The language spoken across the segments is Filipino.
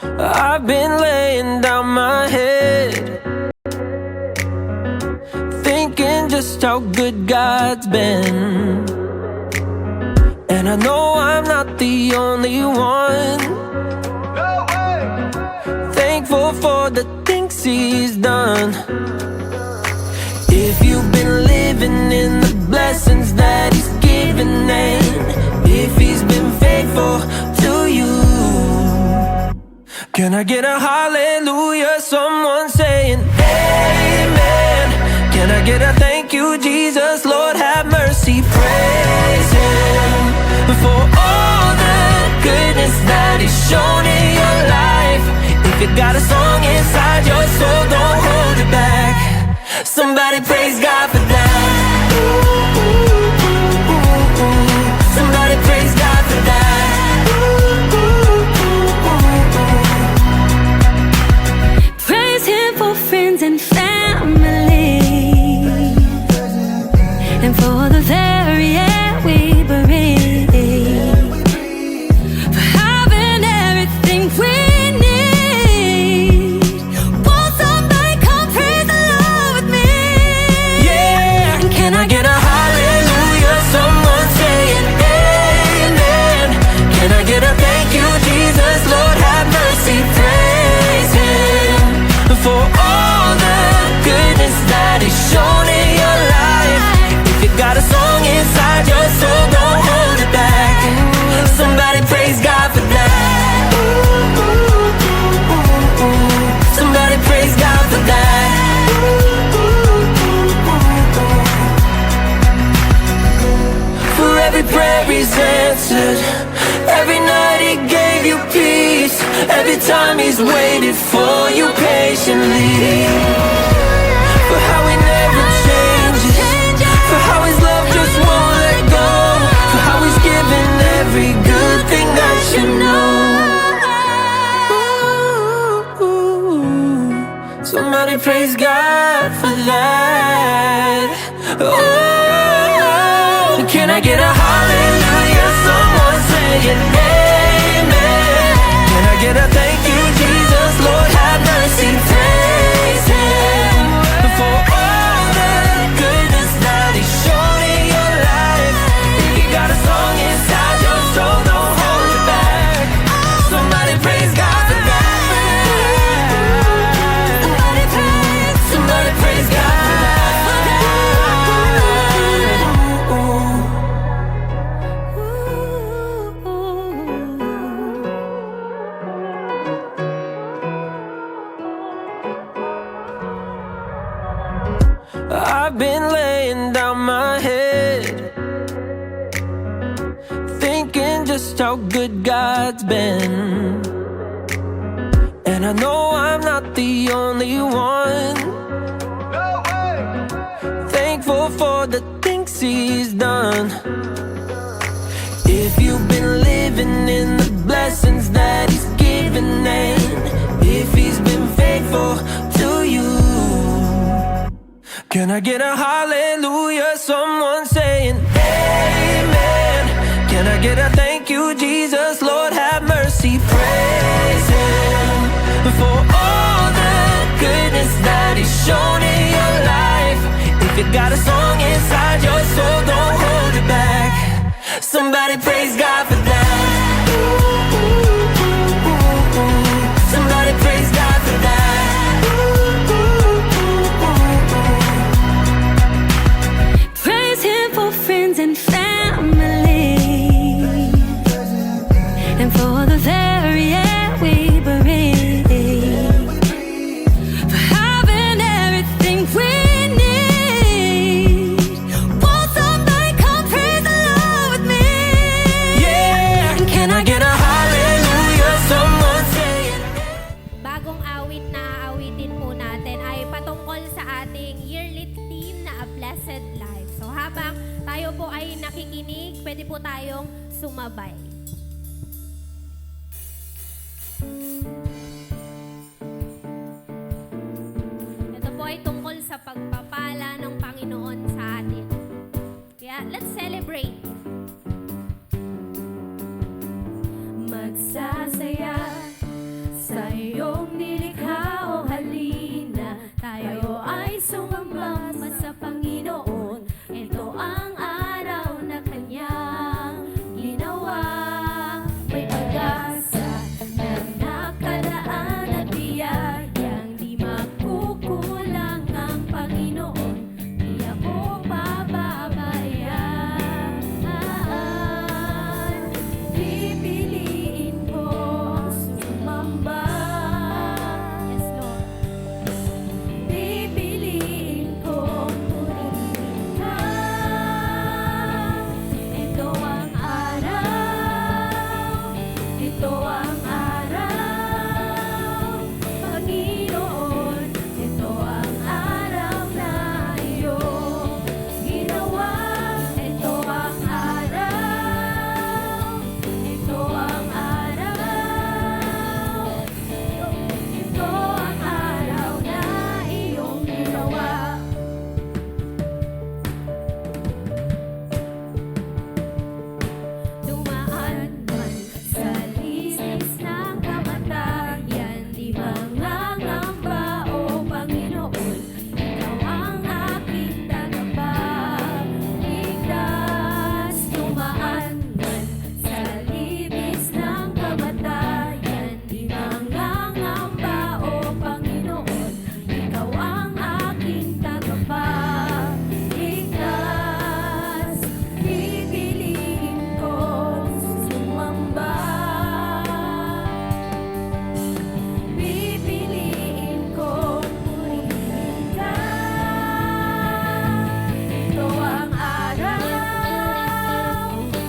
I've been laying down my head, thinking just how good God's been. And I know I'm not the only one. No way. Thankful for the things He's done. If you've been living in the blessings that He's given, and if He's been faithful to you, can I get a hallelujah? Someone saying amen. Can I get a thank you, Jesus? Lord have mercy. Praise Him for all the goodness that He's shown in your life. If you got a song inside your soul, don't hold it back. Somebody praise God for that. Somebody praise God for that. Praise Him for friends and family, and for the very air we breathe, for having everything we need. Won't somebody come praise the Lord with me? Yeah, can I get a hallelujah? Someone saying amen. Can I get a thank you, Jesus? Lord have mercy. Praise Him for all the goodness that He's shown in your life. If you got a song inside your soul, don't hold it back. Somebody praise God for that. Somebody praise God for that. For every prayer He's answered, every night He gave you peace, every time He's waited for you patiently, for how He never changes, for how His love just won't let go, for how He's given every good thing that you know. Somebody praise God for that. Oh, can I get a hallelujah? Someone saying amen. Can I get a thank you, Jesus? Lord have mercy. Praise Him for all the goodness that He's shown in your life. If you got a song inside your soul, don't hold it back. Somebody praise God for that. Somebody praise God for that. I've been laying down my head, thinking just how good God's been. And I know I'm not the only one. No way. Thankful for the things He's done. If you've been living in the blessings that He's given, and if He's been faithful to you, can I get a hallelujah? Someone saying amen. Can I get a thank you, Jesus? Lord have mercy. Praise Him for all the goodness that He's shown in your life. If you got a song inside your soul, don't hold it back. Somebody praise God for that. Somebody praise God for that. Praise Him for friends and family, and for the very air we breathe, for having everything we need. Won't somebody come praise the Lord with me? Yeah, can I get a hallelujah? Someone saying. Bagong awit na aawitin po natin ay patungkol sa ating yearly theme na A Blessed Life. So habang tayo po ay nakikinig, pwede po tayong sumabay. Ito po ay tungkol sa pagpapala ng Panginoon sa atin. Kaya let's celebrate. Magsasaya sa iyong nilikha, o halina, tayo ay sumamba sa Panginoon. Ito ang araw na Kanyang ginawa. May pag-asa na nakalaan at biyayang di makukulang ang Panginoon. Di ako pababayaan. Pipiliin ko sumamba. Yes, Lord. Pipiliin ko purihin ka. Ito ang araw. Ito ang araw. Panginoon, ito ang araw na iyong ginawa. Ito ang araw. Ito ang araw. Ito ang araw na iyong ginawa. Dumaan man sa linis ng kamatayan, di mangangamba, o Panginoon. Ikaw ang aking tagapagligtas. Dumaan man sa linis ng kamatayan, di mangangamba, o Panginoon. Ikaw ang aking tagapagligtas. Pipiliin ko sumamba. Pipiliin ko purihin ka. Ito ang araw.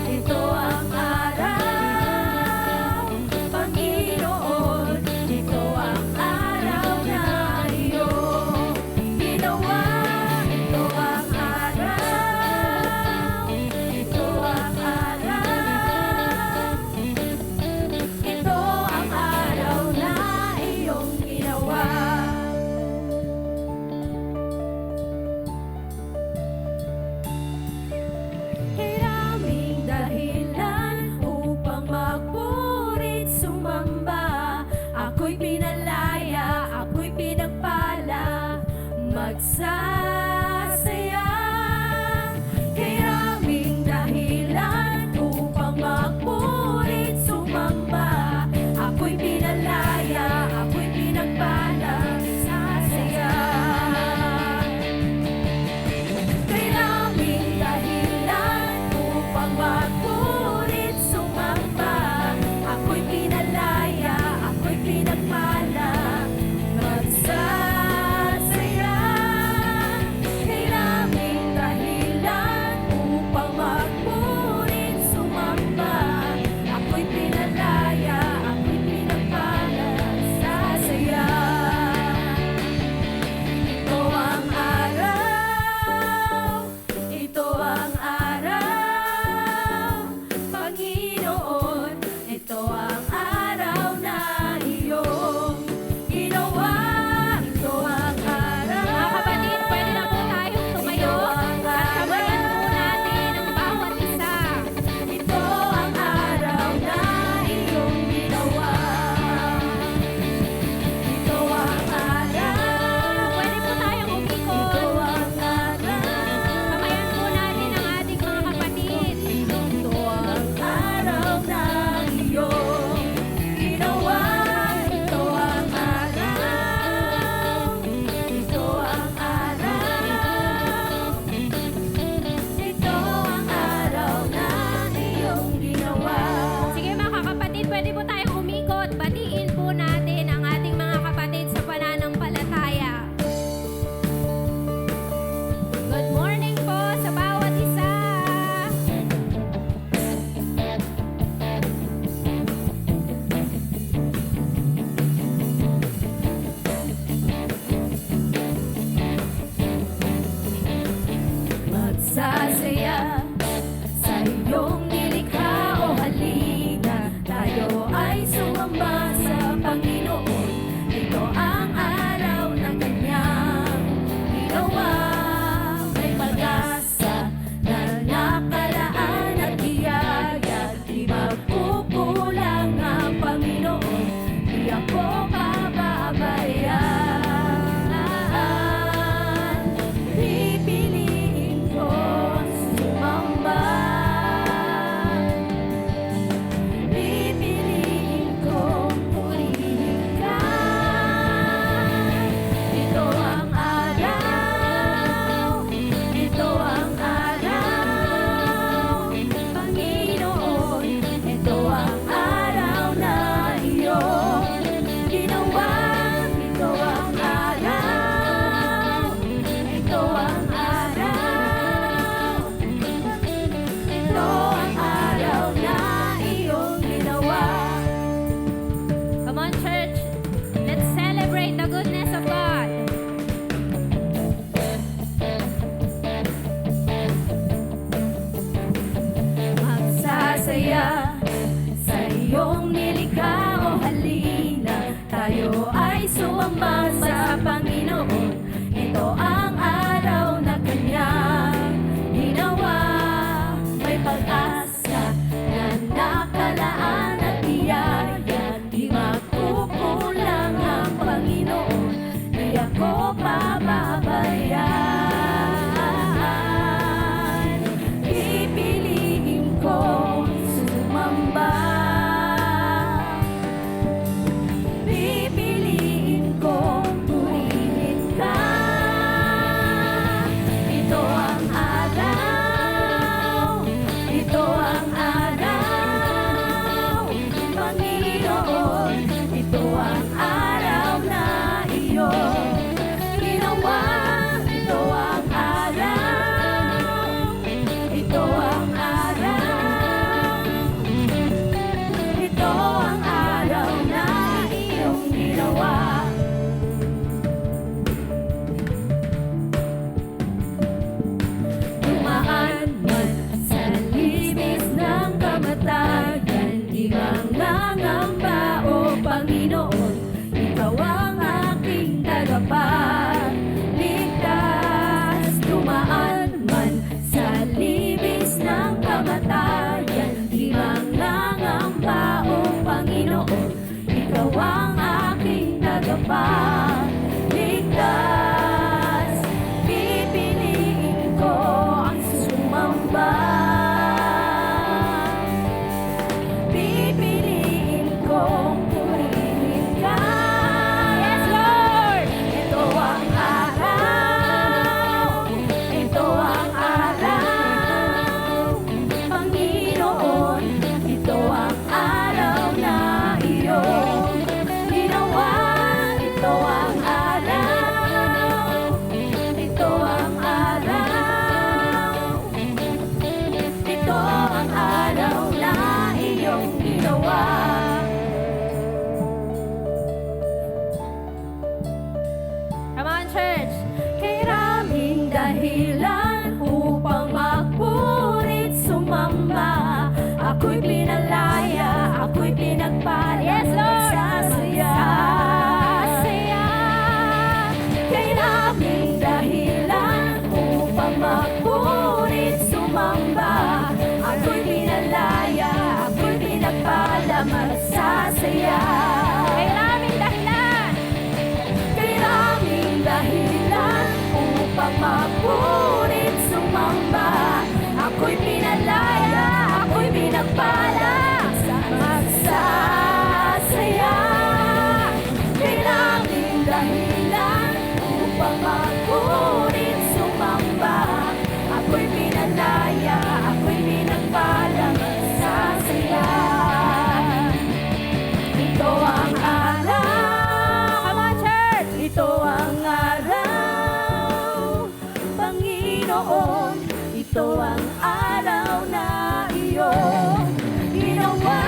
Ito ang araw. Panginoon, ito ang araw na iyong ginawa. Ito ang araw. Ito ang araw. Ito ang araw na iyong ginawa. Maraming dahilan upang magpurit sumamba. Ako'y pinalaya, ako'y pinagpala, magsasaya. Maraming dahilan upang magpurit sumamba. Ako'y pinalaya, ako'y pinagpala, magsasaya. Maraming dahilan upang magpurit sumamba. Ako'y pinalaya, ako'y pinagpala. ikaw ang aking tagapagligtas. Pipiliin ko ang sumamba. Pipiliin kong purihin ka. Yes, Lord! Ito ang araw. Ito ang araw. Panginoon, ito ang araw na iyong ginawa. Ito ang araw. Ito ang araw. Ito ang araw na iyong ginawa. Come on, church! Kay raming dahilan upang magpurit sumamba. Ako'y pinalaya, ako'y pinagpala. Yes, Lord! Magsasaya. Kay raming dahilan upang magpurit sumamba. Ako'y pinalaya, ako'y pinagpala. Magsasaya. May maraming dahilan! Kay raming dahilan upang mapurit sumamba. Ako'y pinalaya, ako'y pinagpala. Magsasaya. Kay raming dahilan upang mapurit sumamba. Ako'y pinalaya, ako'y pinagpala. Magsasaya. Ito ang araw. Come on, church! Ito ang araw, Panginoon. Ito ang araw na iyong ginawa.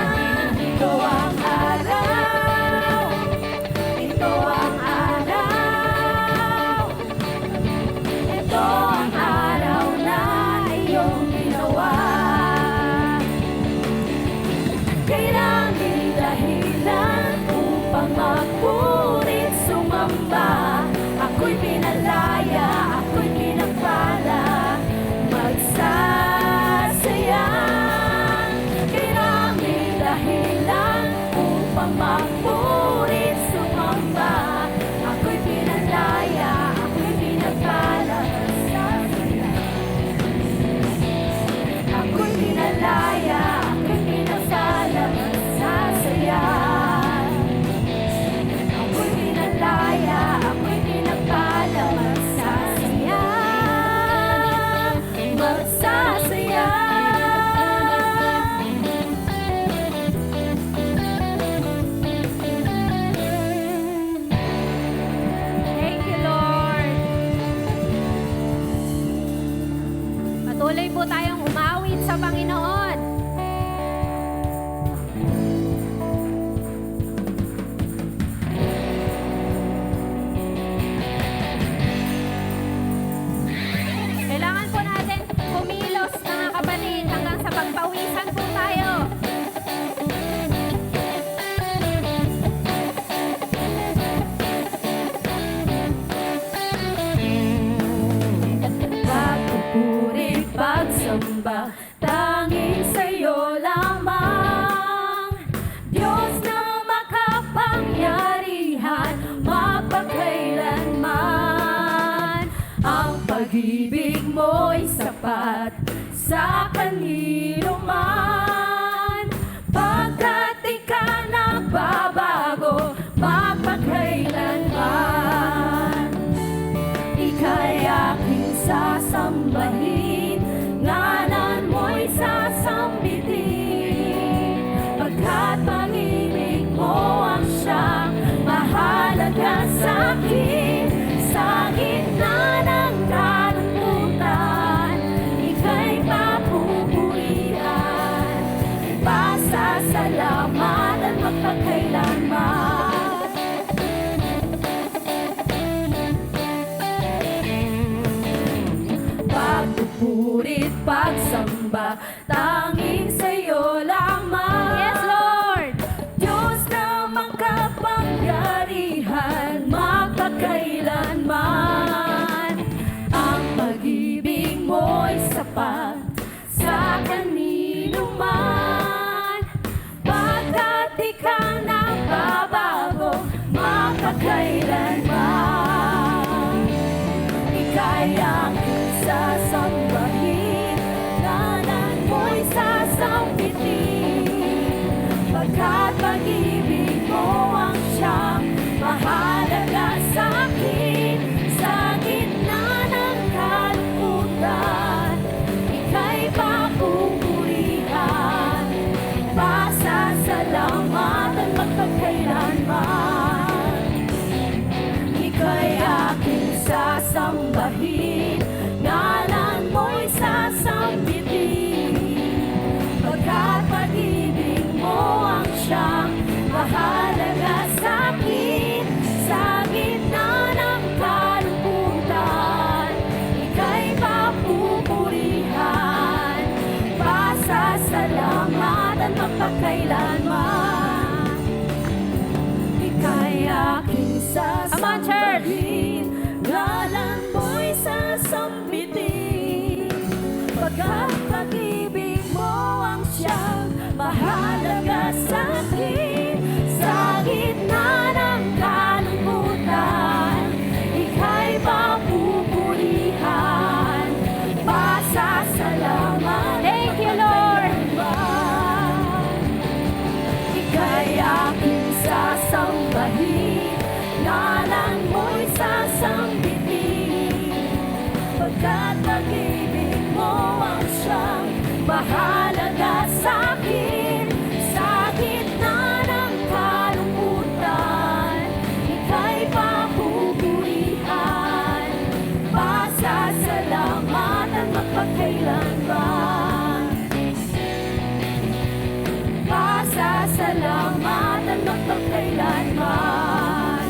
Ito ang araw. Ito ang araw. Ito ang araw na iyong ginawa. Kailangan dahilan upang magpurit sumamba. Ako'y pinalaya, ako'y pinagpala. Magsasaya. Kailangan dahilan upang magpurit sumamba. Ako'y pinalaya, ako'y pinagpala. Magsasaya. Ako'y pinalaya, ako'y pinagpala. Magsasaya. Ako'y pinalaya, ako'y pinagpala. Magsasaya. Magsasaya. Thank you, Lord! Patuloy po tayong umawit sa Panginoon. Kailangan po natin kumilos, mga kapatid, hanggang sa pagpawisan po tayo. Pagpupuri, pagsamba, tanging sa'yo lamang. Diyos na makapangyarihan, magpakailanman. Ang pag-ibig mo'y sapat sa kanino man. Pagkat ika'y nagbabago, magpakailanman. Ika'y aking sasambahin, ngalan mo'y sasambitin. Pagkat pag-ibig mo ang siyang mahalaga sa'kin. Sa gitna ng kalungkutan, ika'y papupurihan. mahalaga sa'kin. Sa gitna ng kalungkutan, ika'y papupurihan. Pasasalamatan magpakailanman. Pasasalamatan magpakailanman.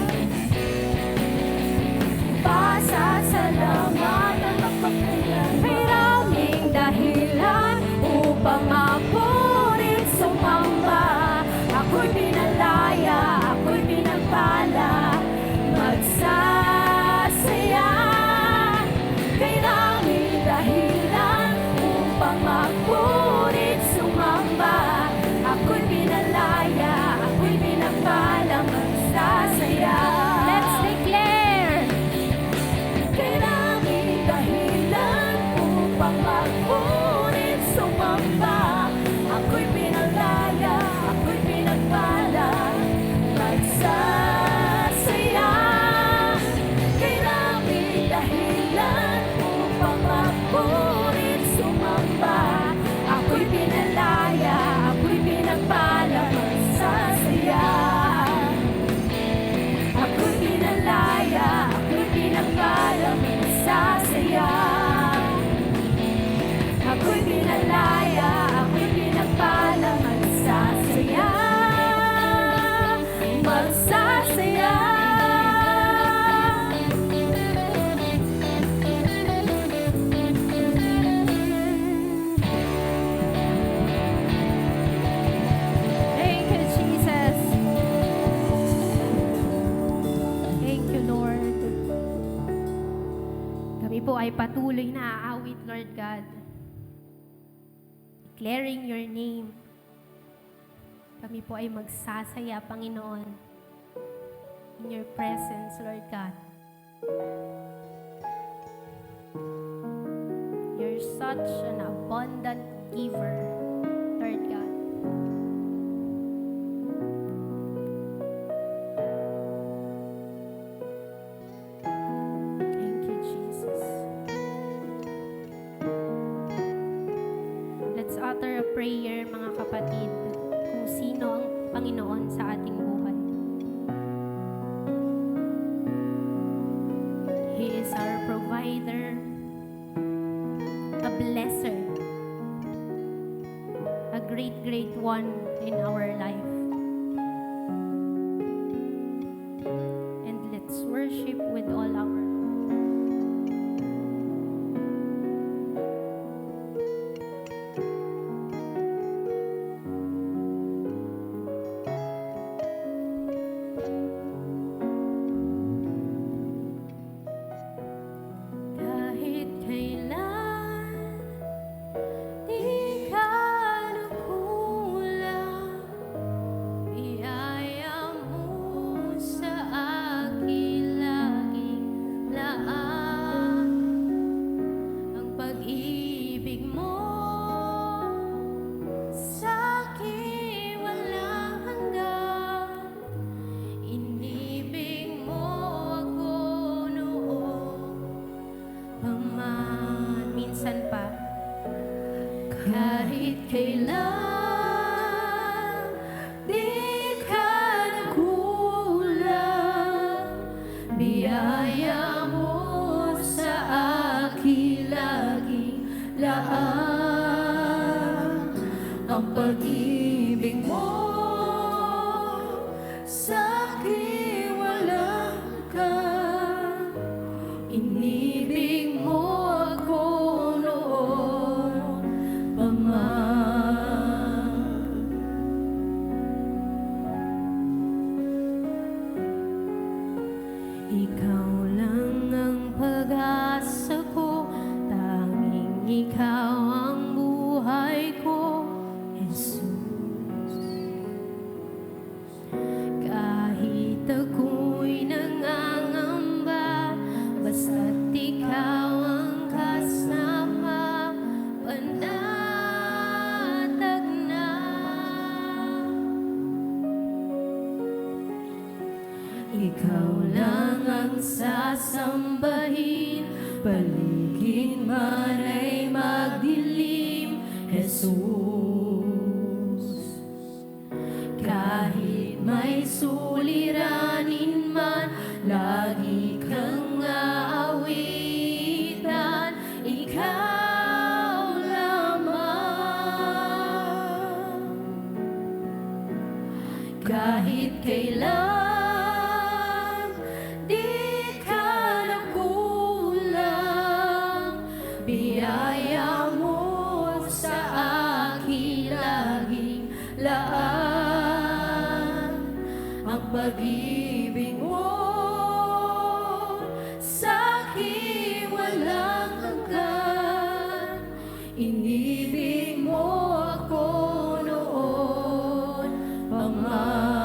Pasasalamatan magpakailanman. Maraming dahilan upang mapurit sumamba. Ako'y pinalaya, ako'y pinagpala, magsasaya. Maraming dahilan upang mapurit sumamba. Ako'y pinalaya, ako'y pinagpala, magsasaya. Let's declare! Maraming dahilan upang mapurit sumamba. Ako'y pinalaya, ako'y pinagpala, magsasaya. Maraming dahilan upang mapurit sumamba. Ako'y pinalaya, ako'y pinagpala, magsasaya. Ako'y pinalaya, ako'y pinagpala, magsasaya. Ako'y pinalaya, ako'y pinagpala, magsasaya. Magsasaya. Thank you, Jesus. Thank you, Lord. Kami po ay patuloy na aawit, Lord God. Declaring your name. Kami po ay magsasaya, Panginoon, in your presence, Lord God. You're such an abundant giver, Lord God. Thank you, Jesus. Let's utter a prayer, mga kapatid, kung sino ang Panginoon sa ating buhay. He is our provider, a blesser, a great, great one in our life. And let's worship with all our kahit kailan di ka nagkulang, biyaya mo sa akin laging laan. Ang pag-ibig mo sa akin walang hanggan. Inibig mo ako noon paman. Minsan pa, kahit kailan di ka nagkulang, biyaya mo sa akin laging laan. Ang pag-ibig mo sa akin walang hanggan. Inibig mo ako noon paman. Ikaw lang ang pag-asa ko, tanging ikaw ang buhay ko, Jesus. Kahit ako'y nangangamba, basta't ikaw ang kasama, panatag na. Ikaw lang ang sasambahin, paligid man ay magdilim, Jesus. Jesus. Kahit may suliranin man, lagi kang aawitan, ikaw lamang. Kahit kailan di ka nagkulang, biyaya mo sa akin laging laan. Ang pag-ibig mo sa'kin walang hanggan. Inibig mo ako noon pa man.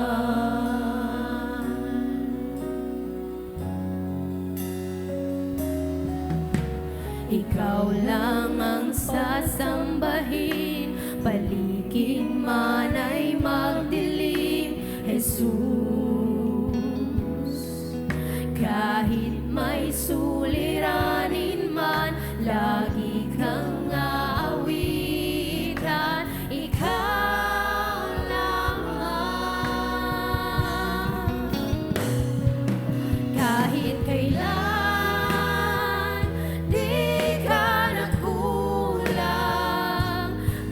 Ikaw lang ang sasambahin, paligid man ay magdilim, Jesus. Kahit may suliranin man, lagi kang aawitan, ikaw lamang. Kahit kailan di ka nagkulang,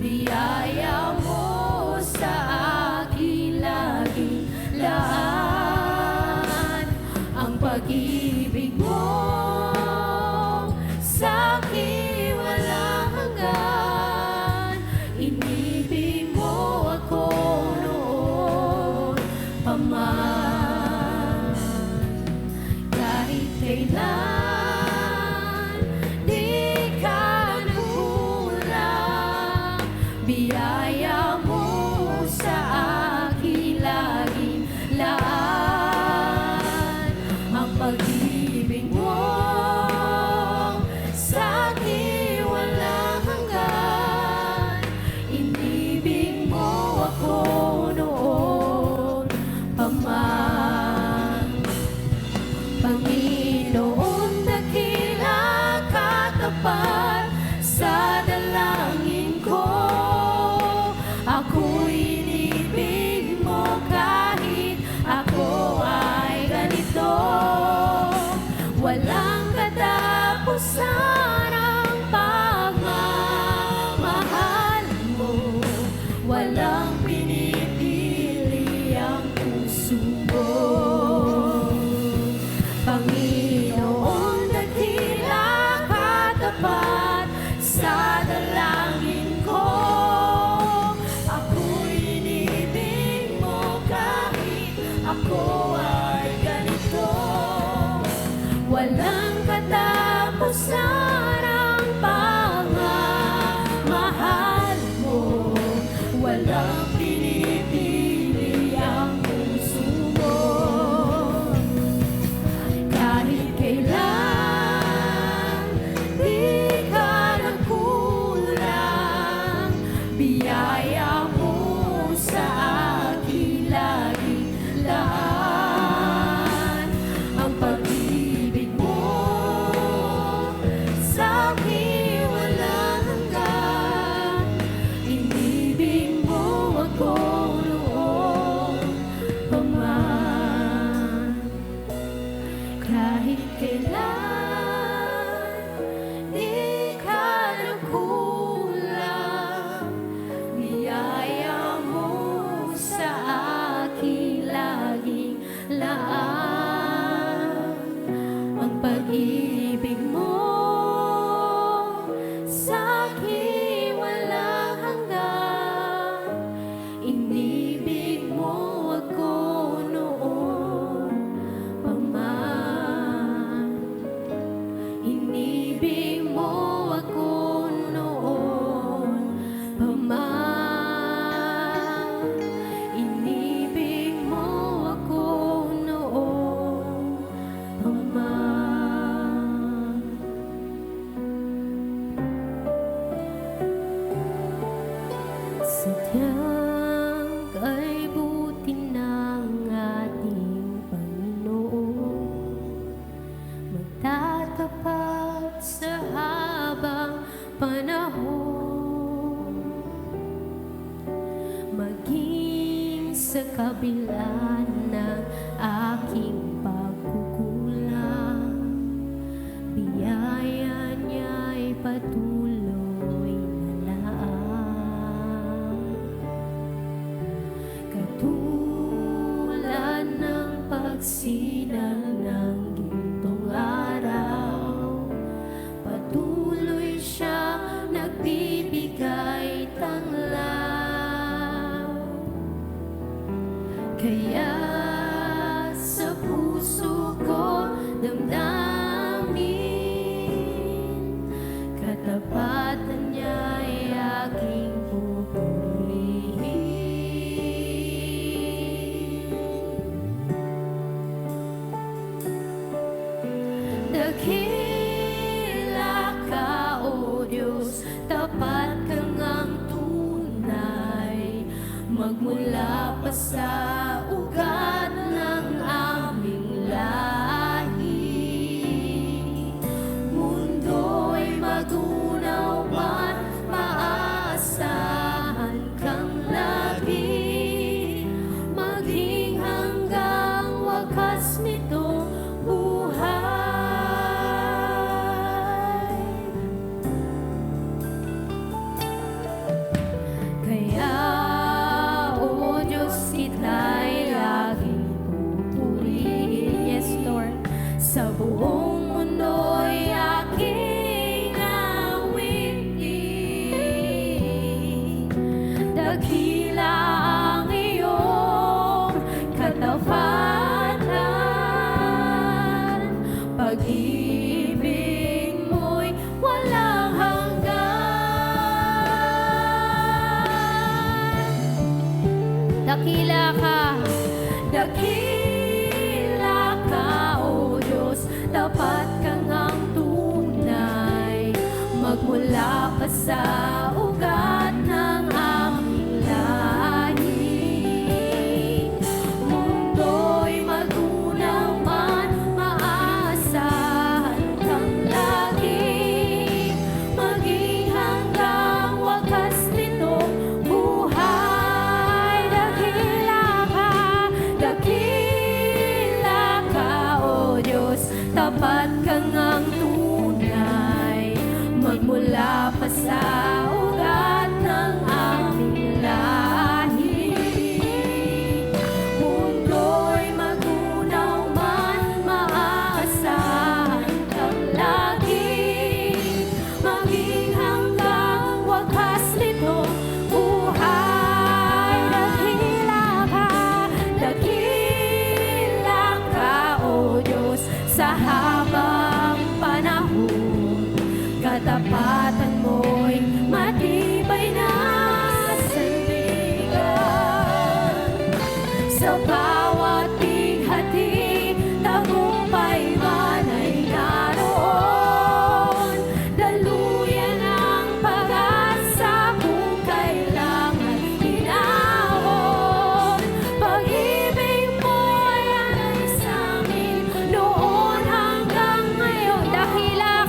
biyaya mo sa akin laging laan. Ang pag-ibig mo sa'kin walang hanggan. Inibig mo ako noon pa man. Kahit kailan di ka nagkulang, biyaya mo sa akin laging laan. Ang pag-ibig mo sa'kin walang hanggan. Inibig mo ako noon pa man. Panginoon, dakila katapat sa dalangin ko. Ako'y inibig mo kahit ako ay ganito. Walang katapusan ang pagmamahal mo. Walang pinipili ang puso mo. Panginoon, dakila katapat sa dalangin ko. Ako'y inibig mo kahit ako ay ganito. Walang katapusan ang pagmamahal mo. Walang pinipili ang puso mo. Kahit kailan di ka nagkulang, biyaya mo sa akin laging laan. Ang pag-ibig mo sa'kin walang hanggan. Inibig mo ako noon pa man. Kahit kailan di ka nagkulang, biyaya mo sa akin laging laan. Ang pag-ibig mo sa'kin walang hanggan. Inibig mo ako noon pa man. Inibig mo ako noon pa man. Inibig mo ako noon kabila ng aking pagkukulang. Biyaya niya'y patuloy na laan. Katulad ng pagsinag ng gintong araw, patuloy siyang nagbibigay tanglaw. Kaya sa puso ko damdamin, katapatan niya'y aking pupurihin. Dakila ka, O Diyos, tapat ka ngang tunay, magmula pa sa ugat ng aming lahi. Mundo'y magunaw man, maaasahan kang lagi, maging hanggang wakas nitong buhay. Kaya, O Diyos, kita'y laging pupurihin. Yes, Lord. Sa buong mundo'y aking awitin. Dakila ang iyong katapatan, pag-ibig mo'y walang hanggan. Dakila ka, O Diyos, tapat ka ngang tunay, magmula pa sa ugat ng aming lahi. Mundo'y magunaw man, maaasahan kang lagi, maging hanggang wakas nitong buhay. Dakila ka, O Diyos, tapat ka ngang tunay, magmula pa sa ugat ng aming lahi. Mundo'y magunaw man, maaasahan kang lagi, maging hanggang wakas nitong buhay. Dakila ka, O Diyos, sa habang panahon, katapatan mo'y matibay na sandigan. Sa bawat bighati, tagumpay man ay naroon. Daluyan ang pag-asa kung kailangan hinahon. Pag-ibig mo ay alay sa amin noon hanggang ngayon. Dakila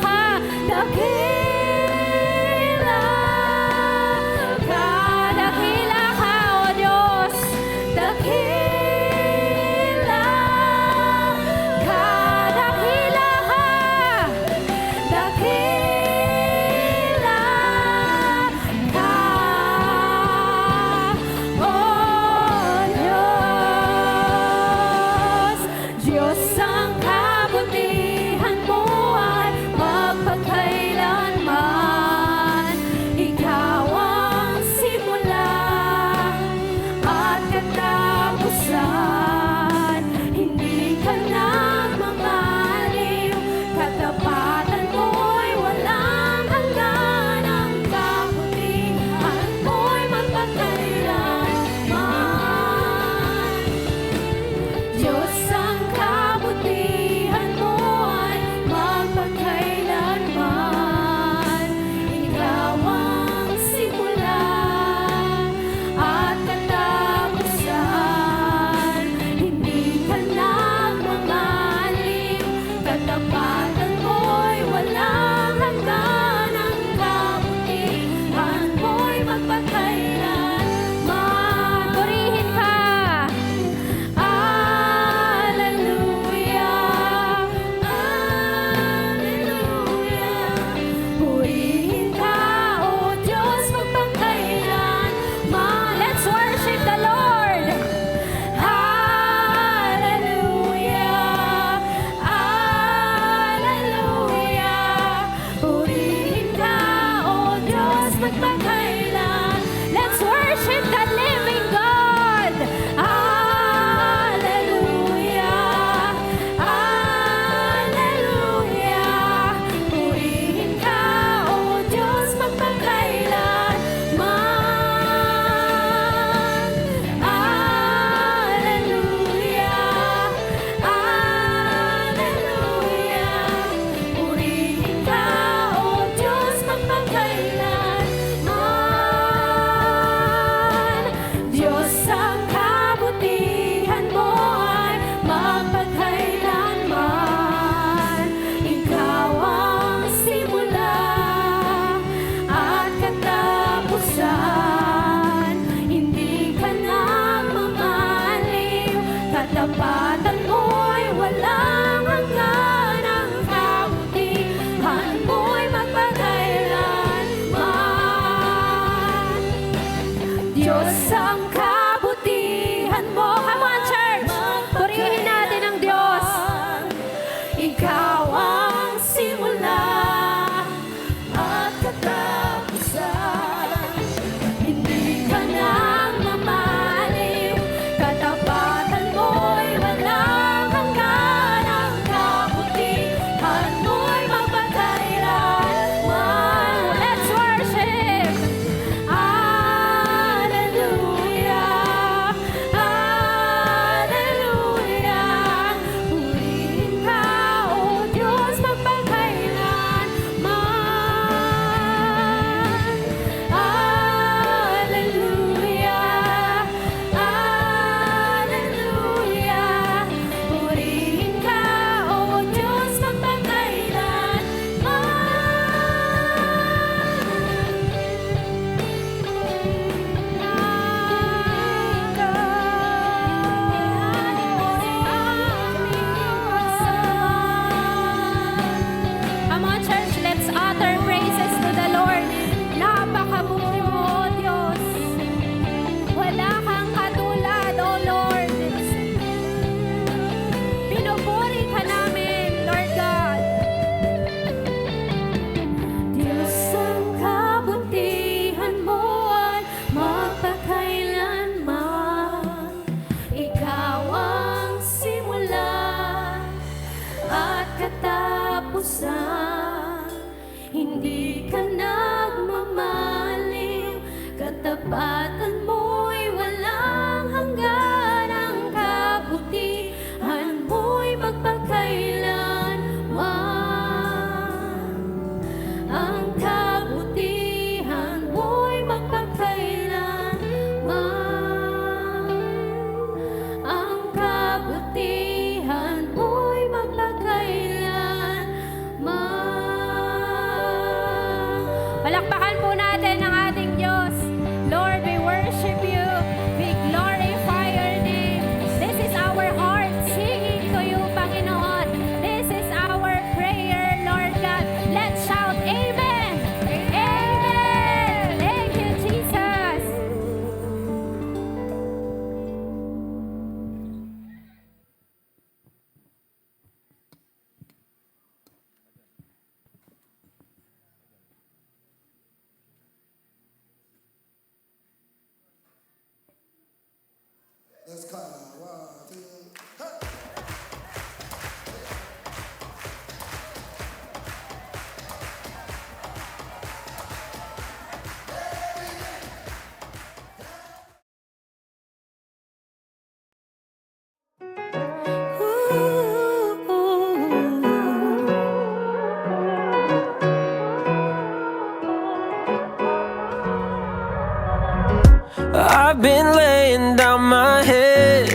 been laying down my head,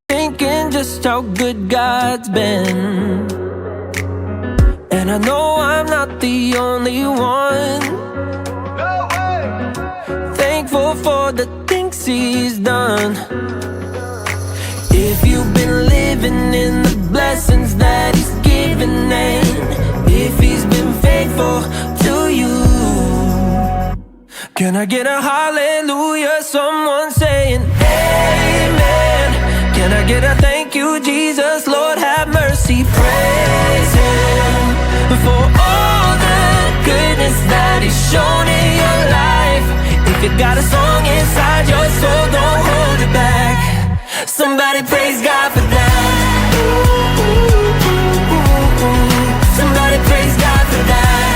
thinking just how good God's been. And I know I'm not the only one. Thankful for the things He's done. If you've been living in the blessings that He's given, and if He's been faithful to you, can I get a hallelujah? Someone saying amen. Can I get a thank you, Jesus? Lord have mercy, praise Him for all the goodness that He's shown in your life. If you got a song inside your soul, don't hold it back. Somebody praise God for that. Somebody praise God for that.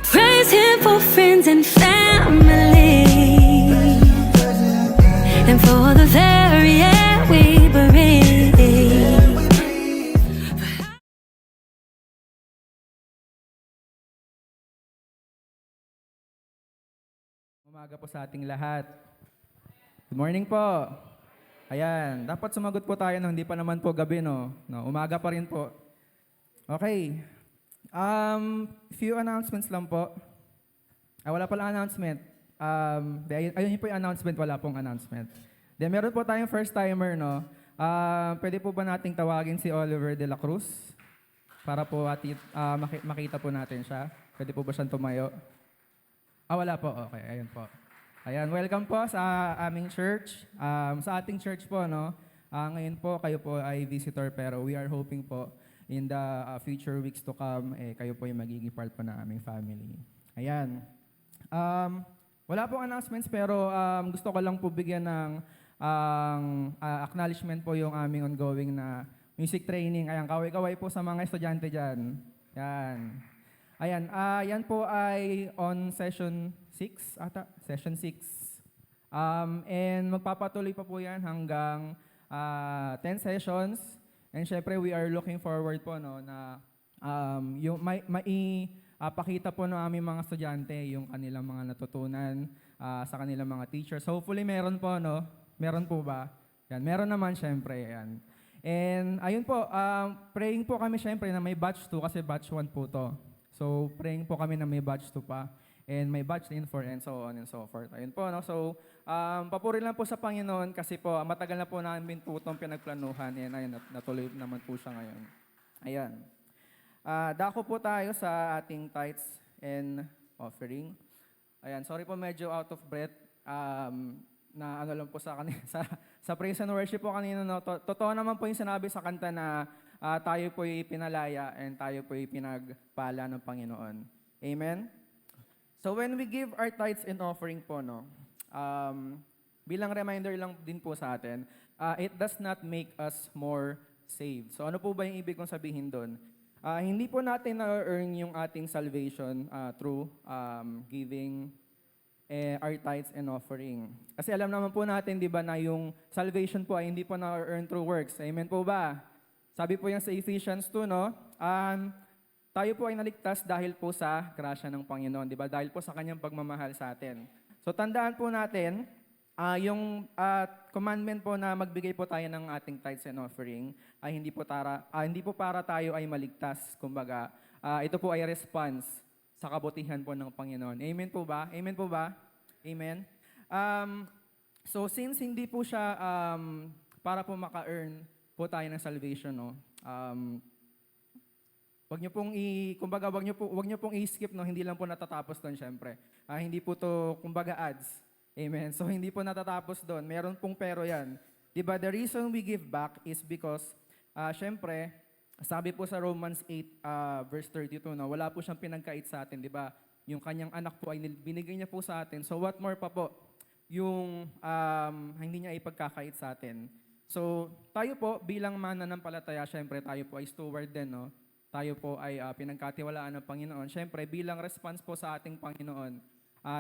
Praise Him for friends and family, and for the very air we breathe. Umaga po sa ating lahat. Good morning po. Ayan, dapat sumagot po tayo no, hindi pa naman po gabi no. Umaga pa rin po. Okay. Few announcements lang po. Wala palang announcement. Ayun po yung announcement, wala pong announcement. Then meron po tayong first timer no. Pwede po ba nating tawagin si Oliver de la Cruz para po makita po natin siya. Pwede po ba siyang tumayo? Wala po. Okay, ayun po. Ayan, welcome po sa aming church. Sa ating church po, no? Ngayon po, kayo po ay visitor, pero we are hoping po in the future weeks to come, kayo po yung magiging part po ng aming family. Ayan. Wala pong announcements, pero gusto ko lang po bigyan ng acknowledgement po yung aming ongoing na music training. Ayan, kaway-kaway po sa mga estudyante dyan. Yan. Ayan, yan po ay on session 6 ata, session 6. And magpapatuloy pa po yan hanggang 10 sessions. And syempre, we are looking forward po no, na yung pakita po ng aming mga estudyante yung kanilang mga natutunan sa kanilang mga teachers. Hopefully, meron po, no? Meron po ba? Yan, meron naman syempre. Yan. And ayun po, praying po kami syempre na may batch 2 kasi batch 1 po to. So, praying po kami na may batch 2 pa. And may batch in for and so on and so forth. Ayun po, no? So, papuri lang po sa Panginoon kasi po, matagal na po namin po itong pinagplanuhan. And ayun, natuloy naman po siya ngayon. Ayan. Dako po tayo sa ating tithes and offering. Ayan, sorry po medyo out of breath. Na ano lang po sa kanina, sa praise and worship po kanina. No? Totoo naman po yung sinabi sa kanta na tayo po'y pinalaya and tayo po'y pinagpala ng Panginoon. Amen? So when we give our tithes and offering po, no, bilang reminder lang din po sa atin, it does not make us more saved. So ano po ba yung ibig kong sabihin doon? Hindi po natin na-earn yung ating salvation through giving our tithes and offering. Kasi alam naman po natin, di ba, na yung salvation po ay hindi po na-earn through works. Amen po ba? Sabi po yan sa Ephesians 2, no? Tayo po ay naligtas dahil po sa grasya ng Panginoon, di ba? Dahil po sa kanyang pagmamahal sa atin. So tandaan po natin, yung commandment po na magbigay po tayo ng ating tithes and offering ay hindi po para tayo ay maligtas. Kumbaga, ito po ay response sa kabutihan po ng Panginoon. Amen po ba? Amen po ba? Amen? So since hindi po siya para po maka-earn po tayo ng salvation, no? Wag niyo pong i-skip, no? Hindi lang po natatapos doon, syempre. Hindi po to kumbaga ads. Amen. So hindi po natatapos doon. Meron pong pero 'yan. 'Di ba? The reason we give back is because syempre, sabi po sa Romans 8 verse 32, no? Wala po siyang pinagkait sa atin, 'di ba? Yung kanyang anak po ay binigay niya po sa atin. So what more pa po yung hindi niya ipagkakait sa atin. So, tayo po bilang mananampalataya, syempre tayo po ay steward din, no? Tayo po ay pinagkatiwalaan ng Panginoon. Syempre, bilang response po sa ating Panginoon,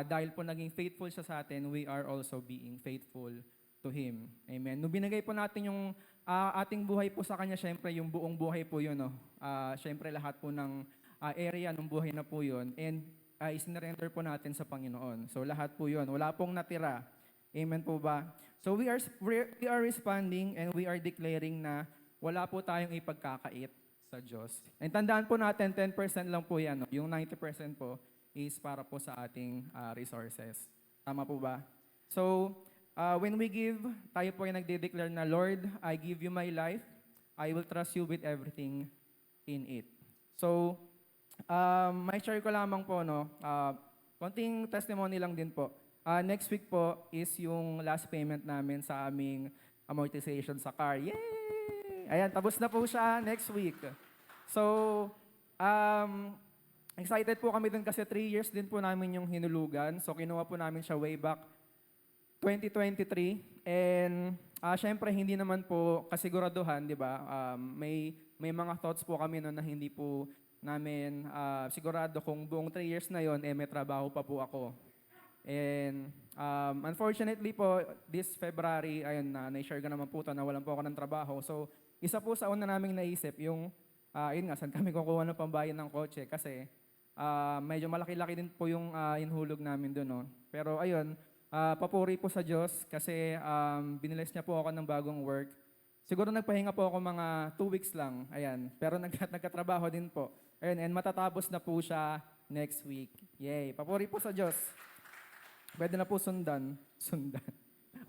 dahil po naging faithful siya sa atin, we are also being faithful to Him. Amen. Nung binigay po natin yung ating buhay po sa Kanya, syempre yung buong buhay po yun, no? Syempre lahat po ng area ng buhay na po yun and isinurrender po natin sa Panginoon. So lahat po yun. Wala pong natira. Amen po ba? So we are responding and we are declaring na wala po tayong ipagkakait sa Diyos. And tandaan po natin, 10% lang po yan. No? Yung 90% po is para po sa ating resources. Tama po ba? So, when we give, tayo po ay nagde-declare na, Lord, I give you my life. I will trust you with everything in it. So, may share ko lamang po, no? Konting testimony lang din po. Next week po is yung last payment namin sa aming amortization sa car. Yay! Ayan, tapos na po siya next week. So, excited po kami dun kasi 3 years din po namin yung hinulugan. So, kinuha po namin siya way back 2023. And, syempre, hindi naman po kasiguraduhan, di ba? May mga thoughts po kami noon na hindi po namin sigurado kung buong 3 years na yon may trabaho pa po ako. And unfortunately po, this February, ayun na-share ko naman po ito na walang po ako ng trabaho. So, isa po sa una naming naisip, yung, yun nga, saan kami kukuha ng pambayad ng kotse kasi medyo malaki-laki din po yung inhulog namin doon. No? Pero ayun, papuri po sa Diyos kasi binilis niya po ako ng bagong work. Siguro nagpahinga po ako mga 2 weeks lang, ayan. Pero nagkatrabaho din po. Ayun, and matatapos na po siya next week. Yay, papuri po sa Diyos. Pwede na po sundan,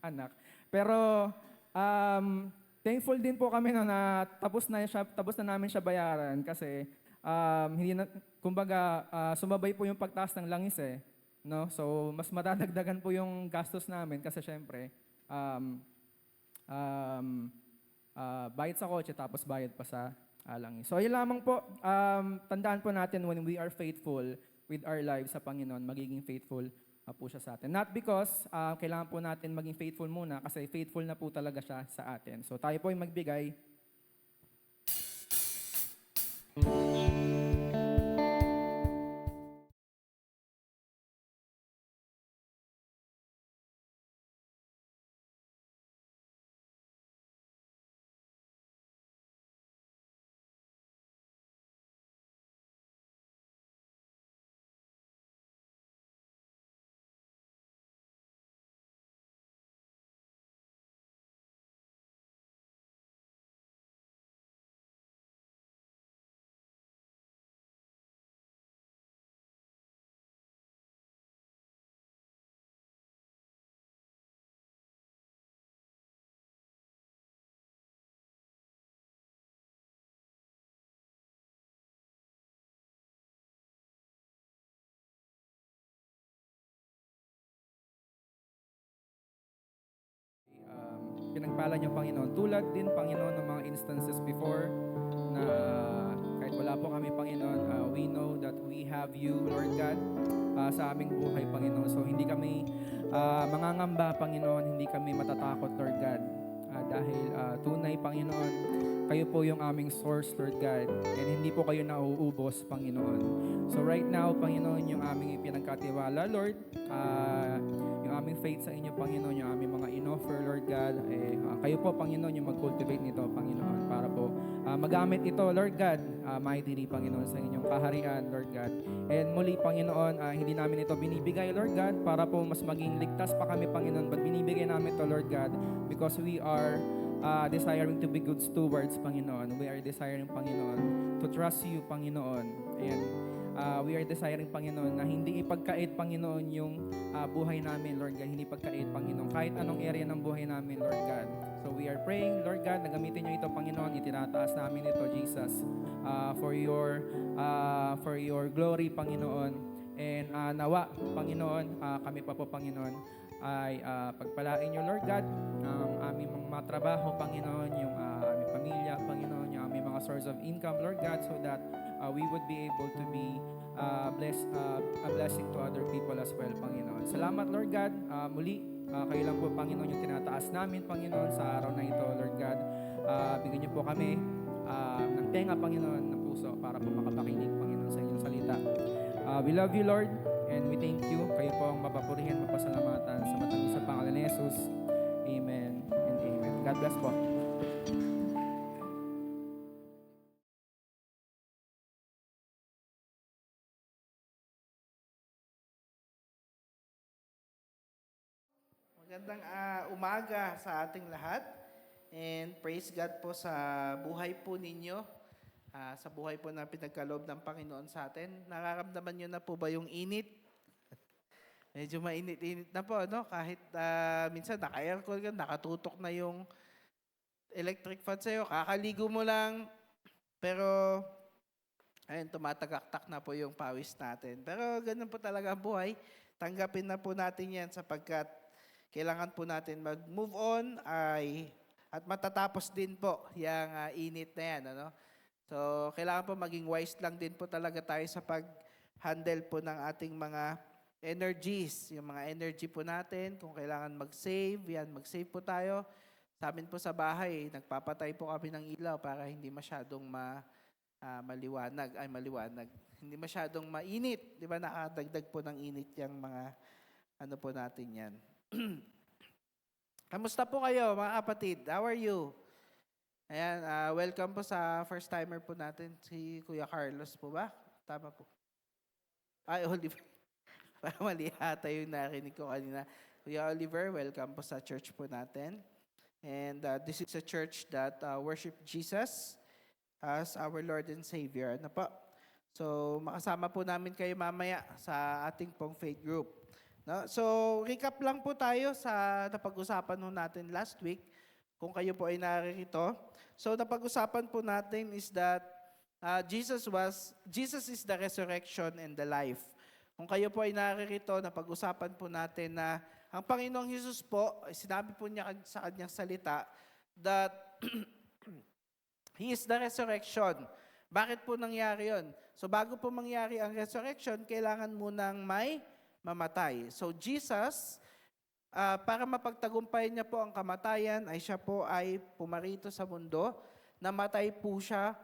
anak. Pero thankful din po kami na tapos na namin siya bayaran kasi hindi na, kumbaga sumabay po yung pagtaas ng langis no? So mas madadagdagan po yung gastos namin kasi syempre bayad sa kotse tapos bayad pa sa langis. So yun lamang po, tandaan po natin when we are faithful with our lives sa Panginoon, magiging faithful po siya sa atin. Not because kailangan po natin maging faithful muna kasi faithful na po talaga siya sa atin. So tayo po ay magbigay. Pinagpala niyo, Panginoon. Tulad din, Panginoon, ng mga instances before na kahit wala po kami, Panginoon, we know that we have you, Lord God, sa aming buhay, Panginoon. So, hindi kami mangangamba, Panginoon. Hindi kami matatakot, Lord God. Dahil tunay, Panginoon, kayo po yung aming source, Lord God. And hindi po kayo nauubos, Panginoon. So, right now, Panginoon, yung aming ipinagkatiwala, Lord, yung aming faith sa inyo, Panginoon, yung aming mga in-offer, Lord God, kayo po, Panginoon, yung mag-cultivate nito, Panginoon, para po magamit ito, Lord God, mightily, Panginoon, sa inyong kaharian, Lord God. And muli, Panginoon, hindi namin ito binibigay, Lord God, para po mas maging ligtas pa kami, Panginoon, but binibigay namin ito, Lord God, because we are desiring to be good stewards, Panginoon. We are desiring, Panginoon, to trust you, Panginoon. And we are desiring, Panginoon, na hindi ipagkait, Panginoon, yung buhay namin, Lord God. Hindi ipagkait, Panginoon, kahit anong area ng buhay namin, Lord God. So we are praying, Lord God, na gamitin nyo ito, Panginoon. Itinataas namin ito, Jesus, for your glory, Panginoon. And nawa, Panginoon, kami pa po, Panginoon, ay pagpalain nyo, Lord God, ang aming mga trabaho, Panginoon, yung aming pamilya, Panginoon, yung aming mga source of income, Lord God, so that we would be able to be a blessing to other people as well, Panginoon. Salamat, Lord God. Muli, kayo lang po, Panginoon, yung tinataas namin, Panginoon, sa araw na ito, Lord God. Bigyan niyo po kami ng tenga, Panginoon, ng puso para po makapakinig, Panginoon, sa inyong salita. We love you, Lord, and we thank you. Kayo po ang mapapurihan, mapasalamatan sa matamis sa pangalan ni Jesus. Amen and amen. God bless po. Magandang umaga sa ating lahat. And praise God po sa buhay po ninyo. Sa buhay po na pinagkaloob ng Panginoon sa atin. Nararamdaman nyo na po ba yung init? Medyo mainit-init na po, no? Kahit minsan naka-aircon ka, nakatutok na yung electric fan sa'yo. Kakaligo mo lang. Pero, ayun, tumatagaktak na po yung pawis natin. Pero ganun po talaga ang buhay. Tanggapin na po natin yan sapagkat kailangan po natin mag-move on at matatapos din po yung init na yan. Ano? So, kailangan po maging wise lang din po talaga tayo sa pag-handle po ng ating mga energies. Yung mga energy po natin, kung kailangan mag-save, yan, mag-save po tayo. Sa amin po sa bahay, nagpapatay po kami ng ilaw para hindi masyadong maliwanag. Hindi masyadong mainit. Di ba nakadagdag po ng init yung mga ano po natin yan. Kamusta po kayo mga kapatid? How are you? Ayan, welcome po sa first timer po natin, si Kuya Carlos po ba? Tama po. Ay, Oliver. Para mali ata yung narinig ko kanina. Kuya Oliver, welcome po sa church po natin. And this is a church that worship Jesus as our Lord and Savior. Ano po? So, makasama po namin kayo mamaya sa ating pong faith group. No? So, recap lang po tayo sa napag-usapan ho natin last week, kung kayo po ay naririto. So, napag-usapan po natin is that Jesus is the resurrection and the life. Kung kayo po ay naririto, napag-usapan po natin na ang Panginoong Jesus po, sinabi po niya sa kanyang salita that He is the resurrection. Bakit po nangyari yon? So bago po mangyari ang resurrection, kailangan munang may mamatay. So Jesus, para mapagtagumpay niya po ang kamatayan, ay siya po ay pumarito sa mundo. Namatay po siya,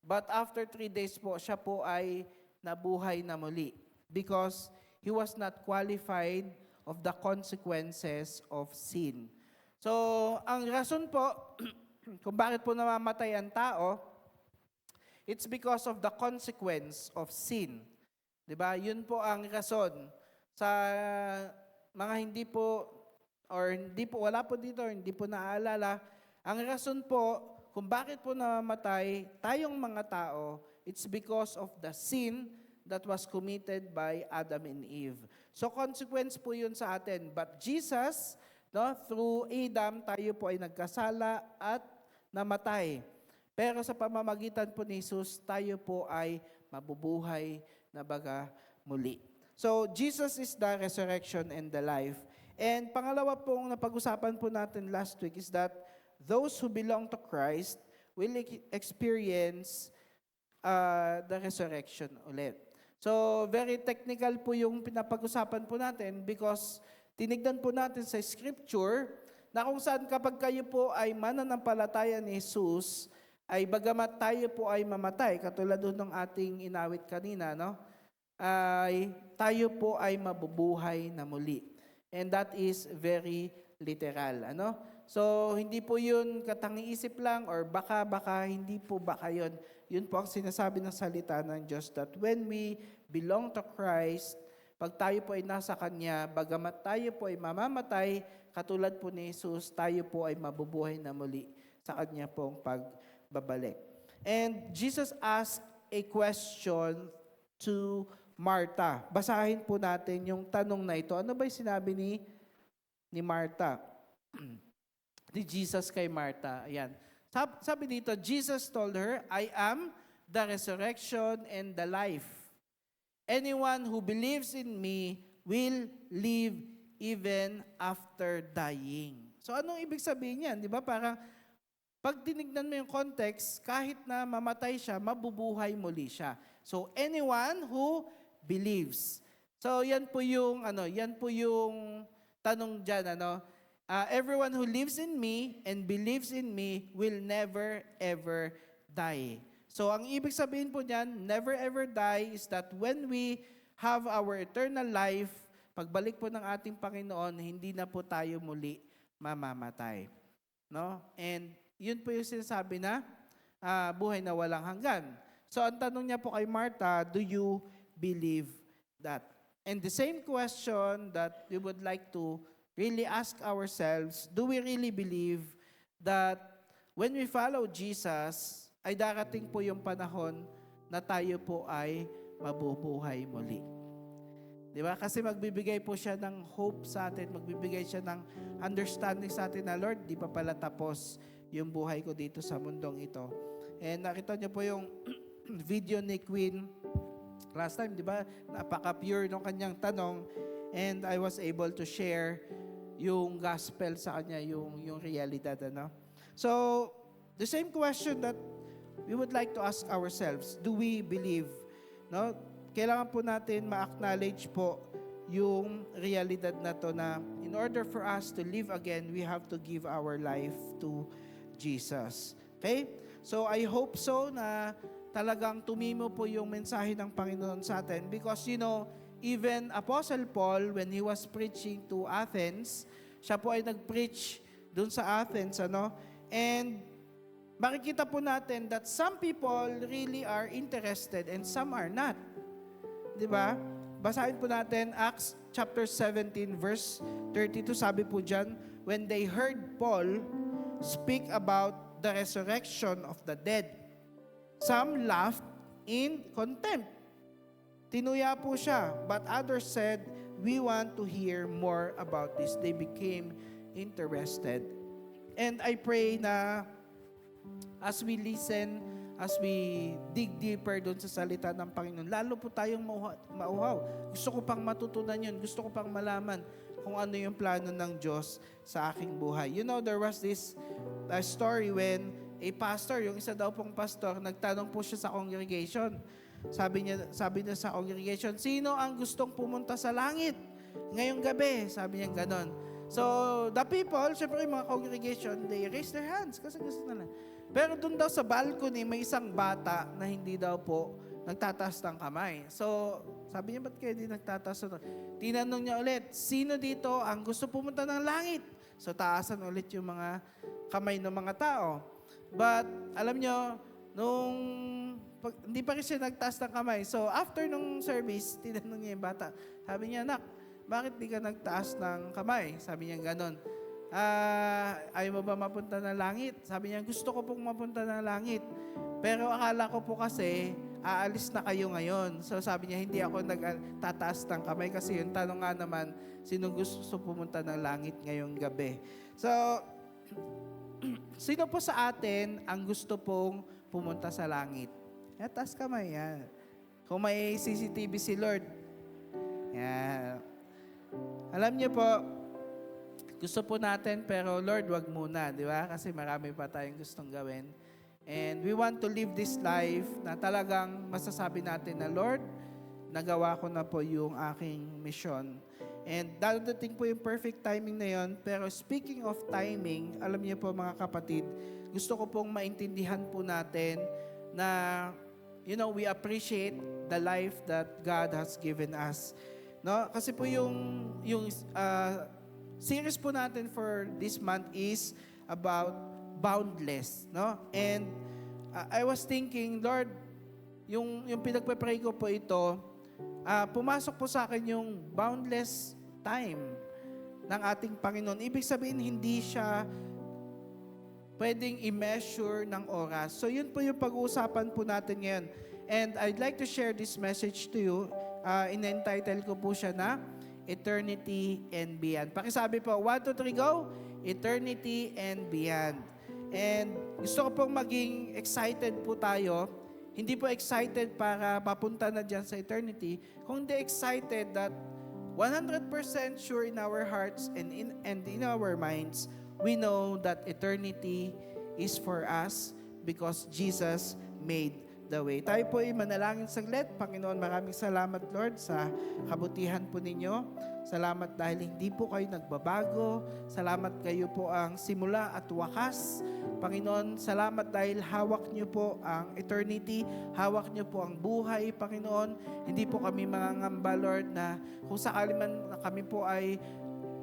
but after 3 days po, siya po ay nabuhay na muli. Because He was not qualified of the consequences of sin. So, ang rason po, kung bakit po namamatay ang tao, it's because of the consequence of sin. 'Di ba? Yun po ang rason. Sa mga hindi po, wala po dito, or hindi po naaalala, ang rason po kung bakit po namamatay tayong mga tao, it's because of the sin that was committed by Adam and Eve. So consequence po yun sa atin. But Jesus, no, through Adam, tayo po ay nagkasala at namatay. Pero sa pamamagitan po ni Jesus, tayo po ay mabubuhay na baga muli. So, Jesus is the resurrection and the life. And pangalawa pong napag-usapan po natin last week is that those who belong to Christ will experience the resurrection ulit. So, very technical po yung pinapag-usapan po natin because tinignan po natin sa scripture na kung saan kapag kayo po ay mananampalataya ni Jesus, ay bagamat tayo po ay mamatay, katulad doon ng ating inawit kanina, no? Ay tayo po ay mabubuhay na muli. And that is very literal, ano? So, hindi po yun katangiisip lang or baka hindi po baka yun. Yun po ang sinasabi ng salita ng Diyos that when we belong to Christ, pag tayo po ay nasa Kanya, bagamat tayo po ay mamamatay, katulad po ni Jesus, tayo po ay mabubuhay na muli sa Kanya pong pagbabalik. And Jesus asked a question to Martha. Basahin po natin yung tanong na ito. Ano ba yung sinabi ni Martha? Ni Jesus kay Martha. Ayan. Sabi dito, Jesus told her, I am the resurrection and the life. Anyone who believes in me will live even after dying. So anong ibig sabihin yan? Di ba? Parang pag tinignan mo yung context, kahit na mamatay siya, mabubuhay muli siya. So anyone who believes. So yan po yung tanong diyan, everyone who lives in me and believes in me will never ever die. So ang ibig sabihin po niyan, never ever die is that when we have our eternal life, pagbalik po ng ating Panginoon, hindi na po tayo muli mamamatay. No? And yun po yung sinasabi na buhay na walang hanggan. So ang tanong niya po kay Martha, do you believe that? And the same question that we would like to really ask ourselves, do we really believe that when we follow Jesus, ay darating po yung panahon na tayo po ay mabubuhay muli. Di ba? Kasi magbibigay po siya ng hope sa atin, magbibigay siya ng understanding sa atin na, Lord, di pa pala tapos yung buhay ko dito sa mundong ito. And nakita niyo po yung video ni Queen last time, di ba? Napaka-pure ng kanyang tanong, and I was able to share yung gospel sa kanya, yung realidad, ano? So, the same question that we would like to ask ourselves, do we believe, no? Kailangan po natin ma-acknowledge po yung realidad na to na in order for us to live again, we have to give our life to Jesus. Okay? So I hope so na talagang tumimo po yung mensahe ng Panginoon sa atin because even Apostle Paul, when he was preaching to Athens, siya po ay nag-preach dun sa Athens, ano? And makikita po natin that some people really are interested and some are not. Di ba? Basahin po natin Acts chapter 17 verse 32. Sabi po dyan, when they heard Paul speak about the resurrection of the dead, some laughed in contempt. Tinuya po siya. But others said, we want to hear more about this. They became interested. And I pray na as we listen, as we dig deeper doon sa salita ng Panginoon, lalo po tayong mauhaw. Gusto ko pang matutunan yun. Gusto ko pang malaman kung ano yung plano ng Diyos sa aking buhay. There was this story when a pastor, yung isa daw pong pastor, nagtanong po siya sa congregation. Sabi niya sa congregation, sino ang gustong pumunta sa langit ngayong gabi? Sabi niya ganon. So, the people, syempre yung mga congregation, they raise their hands kasi gusto nila. Pero doon daw sa balcony, may isang bata na hindi daw po nagtataas ng kamay. So, sabi niya, ba't kayo di nagtataas? Tinanong niya ulit, sino dito ang gusto pumunta ng langit? So, taasan ulit yung mga kamay ng mga tao. But, alam niyo, hindi pa rin siya nagtaas ng kamay. So, after nung service, tinanong niya yung bata. Sabi niya, anak, bakit di ka nagtaas ng kamay? Sabi niya ganon. Ayaw mo ba mapunta ng langit? Sabi niya, gusto ko pong mapunta ng langit. Pero akala ko po kasi, aalis na kayo ngayon. So sabi niya, hindi ako nagtataas ng kamay kasi yung tanong nga naman, sino gusto pumunta ng langit ngayong gabi? So, sino po sa atin ang gusto pong pumunta sa langit? Taas kamay, yan. Kung may CCTV si Lord, yan. Alam niyo po, gusto po natin, pero Lord, wag muna, di ba? Kasi marami pa tayong gustong gawin. And we want to live this life na talagang masasabi natin na, Lord, nagawa ko na po yung aking mission. And dadating po yung perfect timing na yon. Pero speaking of timing, alam niyo po mga kapatid, gusto ko pong maintindihan po natin na, we appreciate the life that God has given us. No? Kasi po yung series po natin for this month is about boundless, no? And I was thinking, Lord, yung pinagpe-pray ko po ito, pumasok po sa akin yung boundless time ng ating Panginoon. Ibig sabihin, hindi siya pwedeng i-measure ng oras. So yun po yung pag-uusapan po natin ngayon. And I'd like to share this message to you. In-entitle ko po siya na Eternity and Beyond. Pakisabi po, 1, 2, 3, go! Eternity and Beyond. And gusto ko pong maging excited po tayo. Hindi po excited para papunta na dyan sa eternity, kundi excited that 100% sure in our hearts and in our minds, we know that eternity is for us because Jesus made the way. Tayo po ay manalangin saglit. Panginoon, maraming salamat, Lord, sa kabutihan po ninyo. Salamat dahil hindi po kayo nagbabago. Salamat kayo po ang simula at wakas. Panginoon, salamat dahil hawak niyo po ang eternity. Hawak niyo po ang buhay, Panginoon. Hindi po kami mangangamba, Lord, na kung sakali man kami po ay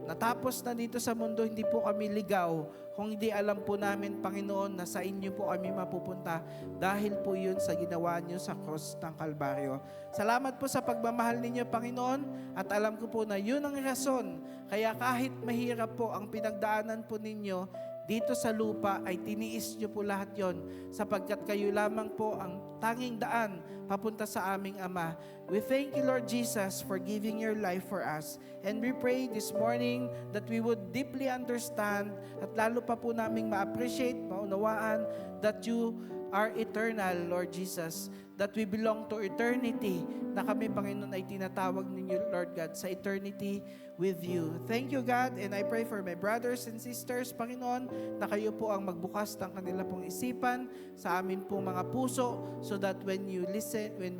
natapos na dito sa mundo, hindi po kami ligaw kung hindi alam po namin, Panginoon, na sa inyo po kami mapupunta dahil po yun sa ginawa niyo sa cross ng Kalbaryo. Salamat po sa pagmamahal ninyo, Panginoon, at alam ko po na yun ang rason. Kaya kahit mahirap po ang pinagdaanan po ninyo dito sa lupa, ay tiniis niyo po lahat yon sapagkat kayo lamang po ang tanging daan papunta sa aming Ama. We thank you, Lord Jesus, for giving your life for us. And we pray this morning that we would deeply understand at lalo pa po naming ma-appreciate, maunawaan that you are eternal, Lord Jesus, that we belong to eternity, na kami, Panginoon, ay tinatawag ninyo, Lord God, sa eternity with you. Thank you, God, and I pray for my brothers and sisters, Panginoon, na kayo po ang magbukas ng kanila pong isipan sa amin po mga puso, so that when we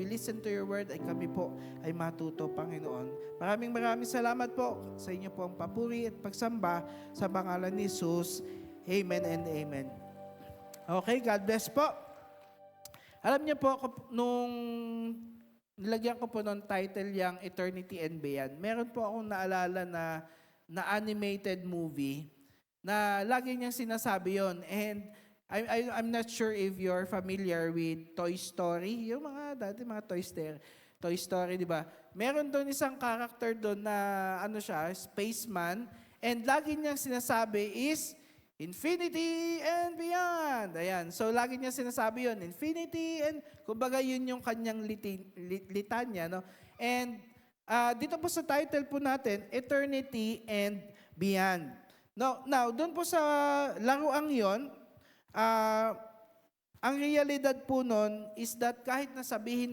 listen to your word, ay kami po ay matuto, Panginoon. Maraming salamat po sa inyo po ang papuri at pagsamba sa pangalan ni Jesus. Amen and amen. Okay, God bless po. Alam niyo po, nung nilagyan ko po ng title yung Eternity and Beyond, meron po akong naalala na animated movie na lagi niyang sinasabi yon. And I'm not sure if you're familiar with Toy Story. Yung dati mga Toy Story, di ba? Meron doon isang character doon na spaceman. And lagi niyang sinasabi is, infinity and beyond. Ayan. So, lagi niya sinasabi yun. Infinity and, kumbaga yun yung kanyang litanya. No? And, dito po sa title po natin, Eternity and Beyond. Now doon po sa laruang yon, ang realidad po nun is that kahit nasabihin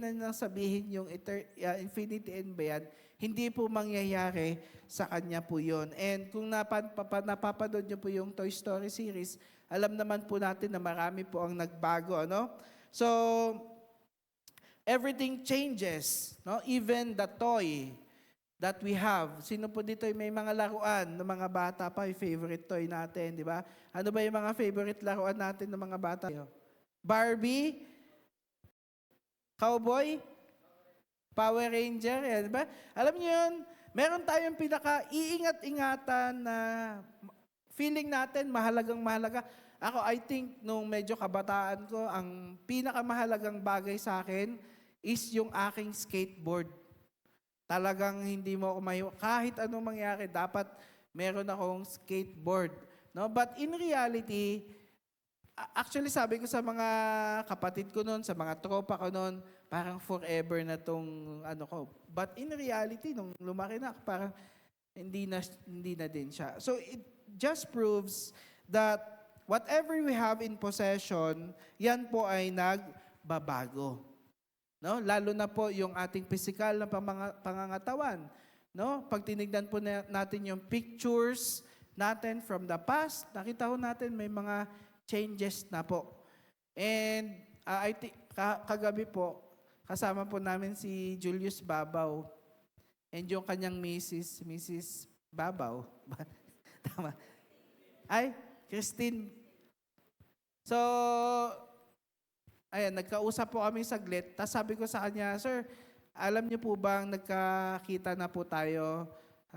yung infinity and beyond, hindi po mangyayari sa kanya po yun. And kung napapanood nyo po yung Toy Story series, alam naman po natin na marami po ang nagbago. Ano? So, everything changes. No? Even the toy that we have. Sino po dito may mga laruan ng mga bata pa, yung favorite toy natin, di ba? Ano ba yung mga favorite laruan natin ng mga bata? Barbie? Cowboy? Power Ranger, yan ba? Alam niyo yun, meron tayong pinaka-iingat-ingatan na feeling natin mahalaga. Ako, I think, nung medyo kabataan ko, ang pinakamahalagang bagay sa akin is yung aking skateboard. Talagang hindi mo ako kahit anong mangyari, dapat meron akong skateboard. No? But in reality, actually sabi ko sa mga kapatid ko noon, sa mga tropa ko noon, parang forever na tong ko. But in reality, nung lumaki na, parang hindi na din siya. So it just proves that whatever we have in possession, yan po ay nagbabago. No? Lalo na po yung ating physical na pangangatawan. No? Pag tinignan po natin yung pictures natin from the past, nakita ho natin may mga changes na po. And I think kagabi po, kasama po namin si Julius Babaw and yung kanyang Mrs. Babaw. Tama. Ay, Christine. So, ayan, nagkausap po kami saglit. Tapos sabi ko sa kanya, Sir, alam niyo po bang nagkakita na po tayo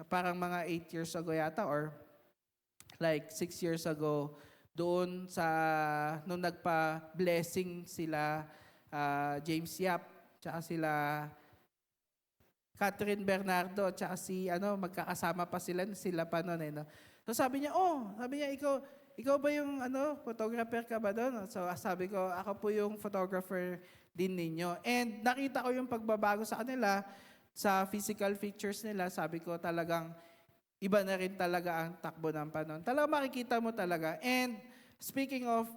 parang mga 8 years ago yata or like 6 years ago doon nung nagpa-blessing sila James Yap, tsaka sila Catherine Bernardo, tsaka magkakasama pa sila pa noon eh. No? So sabi niya, ikaw ba yung photographer ka ba doon? So sabi ko, ako po yung photographer din ninyo. And nakita ko yung pagbabago sa kanila, sa physical features nila, sabi ko talagang iba na rin talaga ang takbo ng panahon. Talagang makikita mo talaga. And speaking of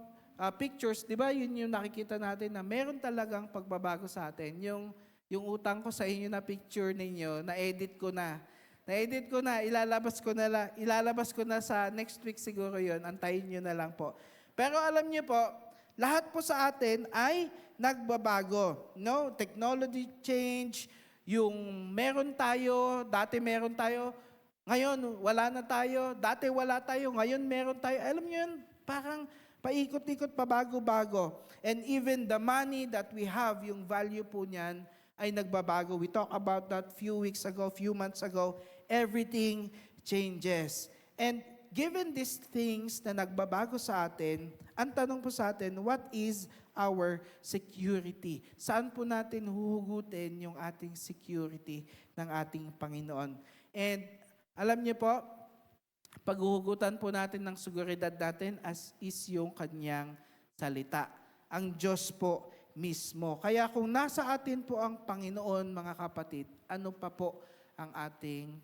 pictures, di ba yun yung nakikita natin na meron talagang pagbabago sa atin. Yung utang ko sa inyo na picture ninyo, na-edit ko na. Ilalabas ko na sa next week siguro yun. Antayin nyo na lang po. Pero alam nyo po, lahat po sa atin ay nagbabago. No? Technology change, yung dati meron tayo, ngayon, wala na tayo. Dati wala tayo. Ngayon, meron tayo. Alam niyo yun, parang paikot-ikot, pabago-bago. And even the money that we have, yung value po niyan, ay nagbabago. We talked about that few months ago. Everything changes. And given these things na nagbabago sa atin, ang tanong po sa atin, what is our security? Saan po natin huhugutin yung ating security ng ating Panginoon? And alam niyo po, paghuhugutan po natin ng seguridad natin is yung kanyang salita. Ang Diyos po mismo. Kaya kung nasa atin po ang Panginoon, mga kapatid, ano pa po ang ating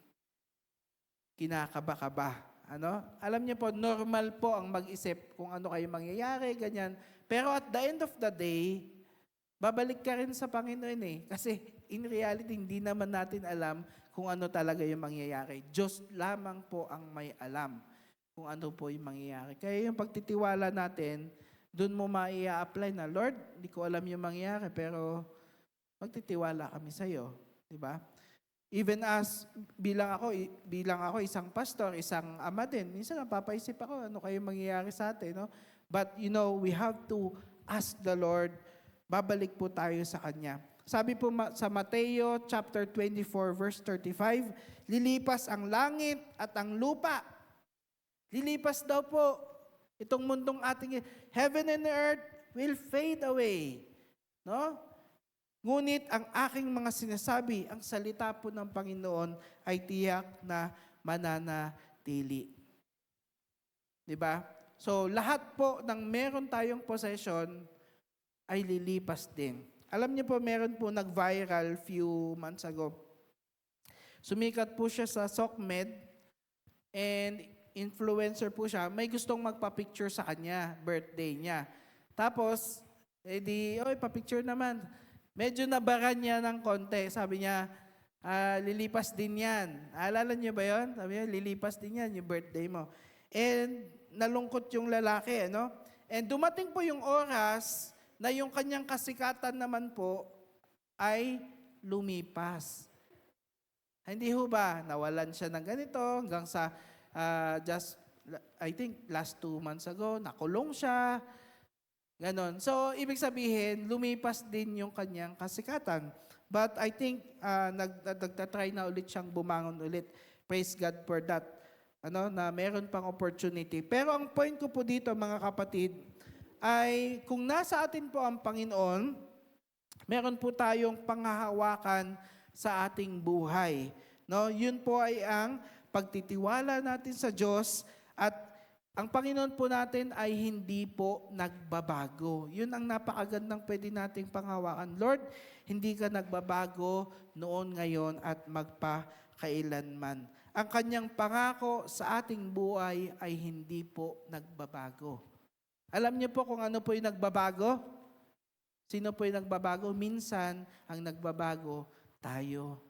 kinakaba-kaba? Ano? Alam niyo po, normal po ang mag-isip kung ano kayo mangyayari, ganyan. Pero at the end of the day, babalik ka rin sa Panginoon eh. Kasi in reality, hindi naman natin alam kung ano talaga yung mangyayari. Diyos lamang po ang may alam kung ano po yung mangyayari. Kaya yung pagtitiwala natin, doon mo maia-apply na, Lord, hindi ko alam yung mangyayari, pero magtitiwala kami sa iyo, di ba? Even as bilang ako isang pastor, isang ama din, minsan napapaisip ako ano kayo mangyayari sa atin, no? But you know, we have to ask the Lord, babalik po tayo sa Kanya. Sabi po sa Mateo chapter 24 verse 35, lilipas ang langit at ang lupa. Lilipas daw po itong mundong ating, heaven and earth will fade away. No? Ngunit ang aking mga sinasabi, ang salita po ng Panginoon ay tiyak na mananatili. Diba? So lahat po ng meron tayong possession ay lilipas din. Alam niyo po, meron po nag-viral few months ago. Sumikat po siya sa SOCMED and influencer po siya. May gustong magpa-picture sa kanya, birthday niya. Tapos, pa-picture naman. Medyo nabaran niya ng konti. Sabi niya, lilipas din yan. Alala niyo ba yun? Sabi niya, lilipas din yan, yung birthday mo. And nalungkot yung lalaki, ano? And dumating po yung oras na yung kanyang kasikatan naman po ay lumipas. Hindi ho ba? Nawalan siya ng ganito hanggang sa I think last 2 months ago, nakulong siya. Ganon. So, ibig sabihin, lumipas din yung kanyang kasikatan. But I think nagtatry na ulit siyang bumangon ulit. Praise God for that. Na meron pang opportunity. Pero ang point ko po dito, mga kapatid, ay kung nasa atin po ang Panginoon, meron po tayong panghahawakan sa ating buhay. No? Yun po ay ang pagtitiwala natin sa Diyos at ang Panginoon po natin ay hindi po nagbabago. Yun ang napakagandang pwede nating panghawakan. Lord, hindi ka nagbabago noon, ngayon at magpakailanman. Ang kanyang pangako sa ating buhay ay hindi po nagbabago. Alam niyo po kung ano po yung nagbabago? Sino po yung nagbabago? Minsan, ang nagbabago, tayo.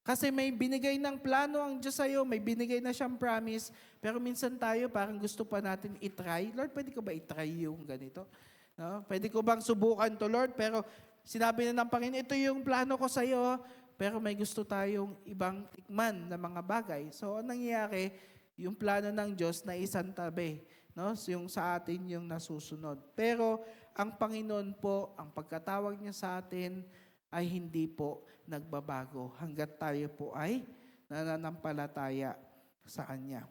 Kasi may binigay ng plano ang Diyos sa'yo, may binigay na siyang promise, pero minsan tayo parang gusto pa natin itry. Lord, pwede ko ba itry yung ganito? No? Pwede ko bang subukan to, Lord? Pero sinabi na ng Panginoon, ito yung plano ko sa'yo, pero may gusto tayong ibang tikman na mga bagay. So, anong nangyayari? Yung plano ng Diyos na isang tabi. No? So, yung sa atin yung nasusunod. Pero ang Panginoon po, ang pagkatawag niya sa atin ay hindi po nagbabago hanggat tayo po ay nananampalataya sa Kanya.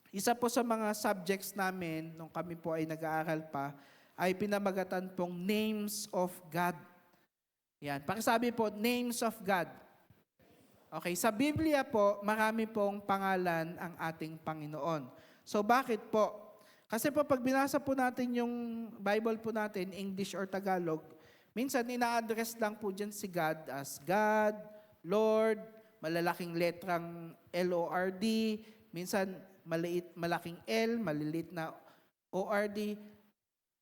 Isa po sa mga subjects namin nung kami po ay nag-aaral pa ay pinamagatan pong Names of God. Yan. Pakisabi po, Names of God. Okay, sa Biblia po, marami pong pangalan ang ating Panginoon. So bakit po? Kasi po pag binasa po natin yung Bible po natin, English or Tagalog, minsan ina-address lang po dyan si God as God, Lord, malalaking letrang L-O-R-D, minsan malaking L, maliliit na O-R-D,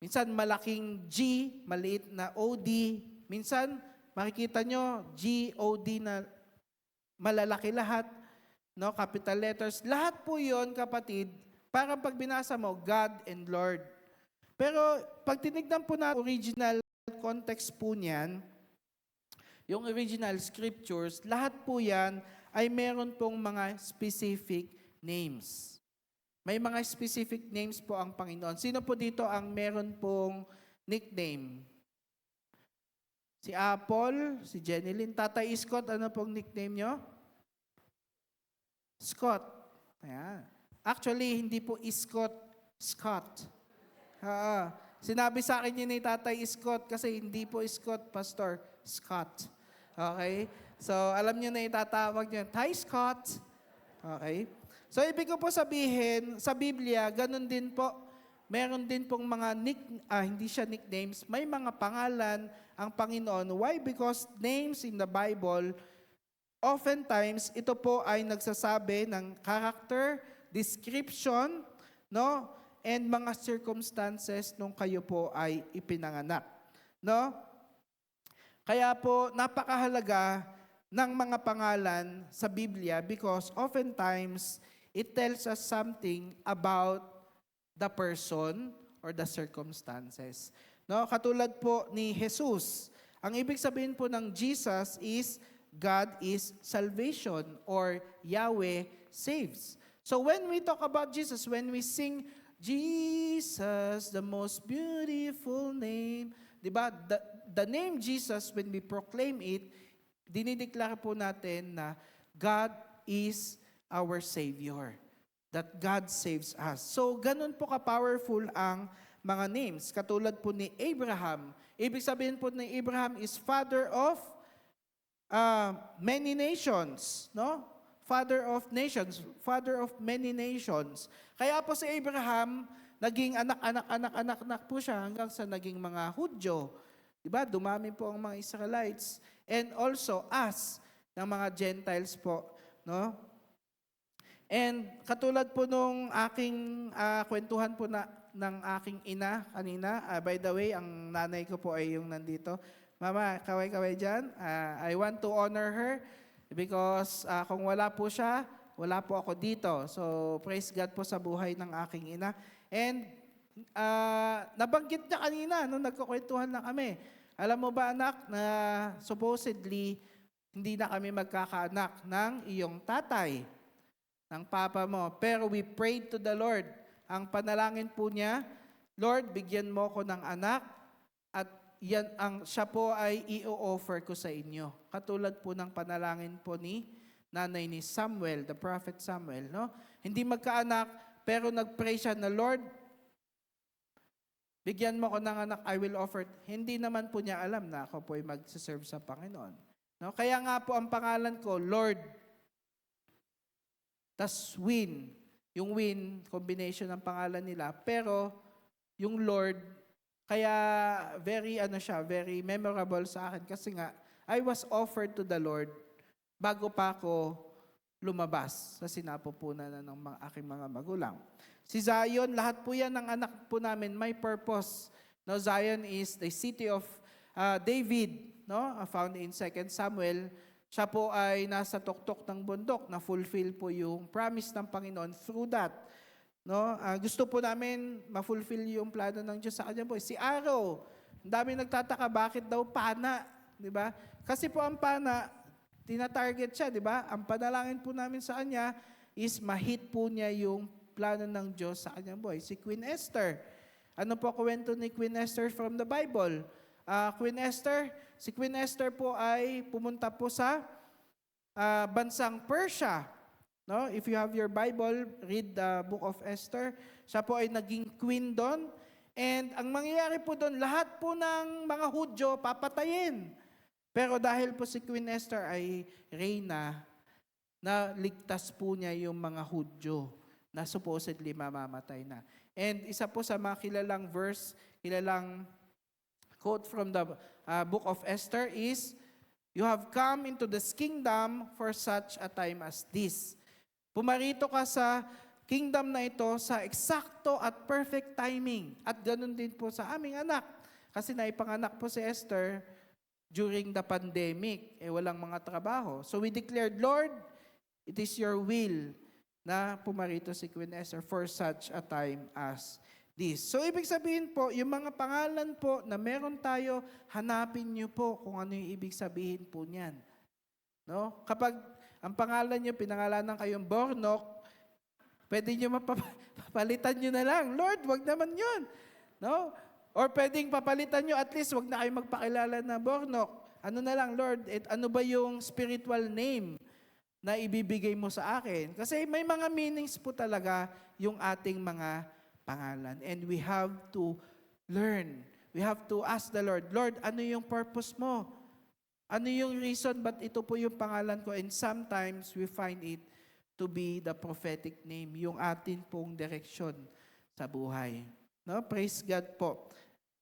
minsan malaking G, maliit na O-D, minsan makikita nyo G-O-D na malalaki lahat, no, capital letters. Lahat po yon, kapatid, parang pag binasa mo, God and Lord. Pero pag tinignan po na original context po niyan, yung original scriptures, lahat po yan ay meron pong mga specific names. May mga specific names po ang Panginoon. Sino po dito ang meron pong nickname? Si Apple, si Jenny Lynn, Tatay Scott, ano pong nickname nyo? Scott. Ayan. Actually, hindi po Iskot, Scott. Sinabi sa akin yun ni Tatay Scott kasi hindi po Scott, Pastor. Scott. Okay? So, alam niyo na itatawag niyo, Tay Scott. Okay? So, ibig ko po sabihin, sa Biblia, ganun din po. Meron din pong mga hindi siya nicknames, may mga pangalan ang Panginoon. Why? Because names in the Bible, oftentimes, ito po ay nagsasabi ng character, description, no? And mga circumstances nung kayo po ay ipinanganak. No? Kaya po, napakahalaga ng mga pangalan sa Biblia because oftentimes, it tells us something about the person or the circumstances. No? Katulad po ni Jesus. Ang ibig sabihin po ng Jesus is God is salvation or Yahweh saves. So when we talk about Jesus, when we sing Jesus, the most beautiful name, di ba? The name Jesus, when we proclaim it, dinideklara po natin na God is our Savior. That God saves us. So, ganun po ka-powerful ang mga names. Katulad po ni Abraham. Ibig sabihin po ni Abraham is father of many nations. No? Father of nations. Father of many nations. Kaya po si Abraham, naging anak po siya hanggang sa naging mga Hudyo. Diba? Dumami po ang mga Israelites. And also us, ng mga Gentiles po. No? And katulad po nung aking kwentuhan po ng aking ina kanina, by the way, ang nanay ko po ay yung nandito. Mama, kaway-kaway dyan. I want to honor her because kung wala po siya, wala po ako dito. So, praise God po sa buhay ng aking ina. And nabanggit niya kanina nung nagkukwentuhan na kami. Alam mo ba anak na supposedly hindi na kami magkakaanak ng iyong tatay, ng papa mo. Pero we prayed to the Lord. Ang panalangin po niya, Lord, bigyan mo ko ng anak at siya po ay i-offer ko sa inyo. Katulad po ng panalangin po ni nanay ni Samuel, the prophet Samuel. No? Hindi magkaanak, pero nag-pray siya na, Lord, bigyan mo ko ng anak, I will offer. Hindi naman po niya alam na ako po ay mag-serve sa Panginoon. No? Kaya nga po ang pangalan ko, Lord, tas Win. Yung Win, combination ng pangalan nila. Pero yung Lord, kaya very memorable sa akin kasi nga, I was offered to the Lord bago pa ako lumabas sa sinapupunan ng aking mga magulang. Si Zion, lahat po yan ng anak po namin, may purpose. No, Zion is the city of David, no, found in 2 Samuel. Siya po ay nasa tuktok ng bundok na fulfill po yung promise ng Panginoon through that. No? Gusto po namin ma-fulfill yung plano ng Diyos sa kanya po. Si Araw, ang dami nagtataka bakit daw pana, di ba? Kasi po ang pana, tina-target siya, di ba? Ang panalangin po namin sa kanya is ma-hit po niya yung plano ng Diyos sa kanyang buhay. Si Queen Esther. Ano po kwento ni Queen Esther from the Bible? Si Queen Esther po ay pumunta po sa bansang Persia. No? If you have your Bible, read the book of Esther. Siya po ay naging queen doon. And ang mangyayari po doon, lahat po ng mga Hudyo papatayin. Pero dahil po si Queen Esther ay reyna, na ligtas po niya yung mga Hudyo na supposedly mamamatay na. And isa po sa mga kilalang verse, kilalang quote from the book of Esther is, "You have come into this kingdom for such a time as this." Pumarito ka sa kingdom na ito sa eksakto at perfect timing. At ganun din po sa aming anak. Kasi naipanganak po si Esther during the pandemic. Walang mga trabaho. So we declared, Lord, it is your will na pumarito si Queen Esther for such a time as this. So ibig sabihin po, yung mga pangalan po na meron tayo, hanapin niyo po kung ano yung ibig sabihin po niyan. No? Kapag ang pangalan nyo, pinangalanan kayong Bornok, pwede nyo mapapalitan nyo na lang. Lord, wag naman yun. No? Or pwedeng papalitan nyo, at least wag na kayo magpakilala na Bornok. Ano na lang, Lord, ano ba yung spiritual name na ibibigay mo sa akin. Kasi may mga meanings po talaga yung ating mga pangalan. And we have to learn. We have to ask the Lord, Lord, ano yung purpose mo? Ano yung reason ba't ito po yung pangalan ko? And sometimes we find it to be the prophetic name, yung atin pong direksyon sa buhay. No? Praise God po.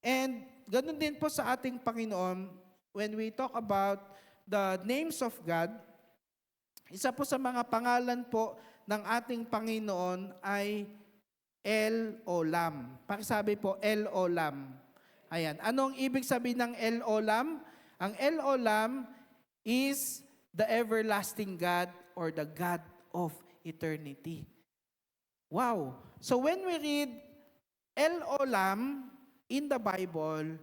And ganun din po sa ating Panginoon, when we talk about the names of God, isa po sa mga pangalan po ng ating Panginoon ay El Olam. Pakisabi po, El Olam. Ayan. Anong ibig sabihin ng El Olam? Ang El Olam is the everlasting God or the God of eternity. Wow. So when we read El Olam in the Bible,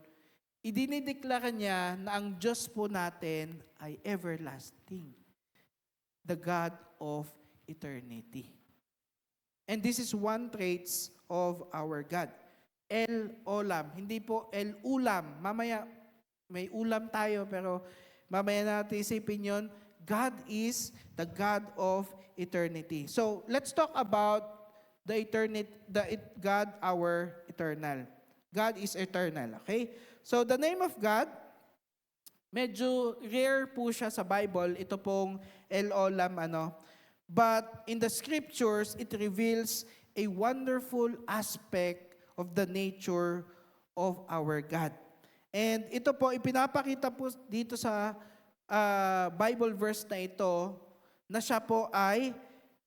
idinideklara niya na ang Diyos po natin ay everlasting. The God of eternity. And this is one traits of our God. El Olam. Hindi po El Ulam. Mamaya, may ulam tayo, pero mamaya natin isipin yun. God is the God of eternity. So, let's talk about the eternity, God, our eternal. God is eternal, okay? So, the name of God, medyo rare po siya sa Bible, ito pong El Olam, But in the scriptures, it reveals a wonderful aspect of the nature of our God. And ito po, ipinapakita po dito sa Bible verse na ito, na siya po ay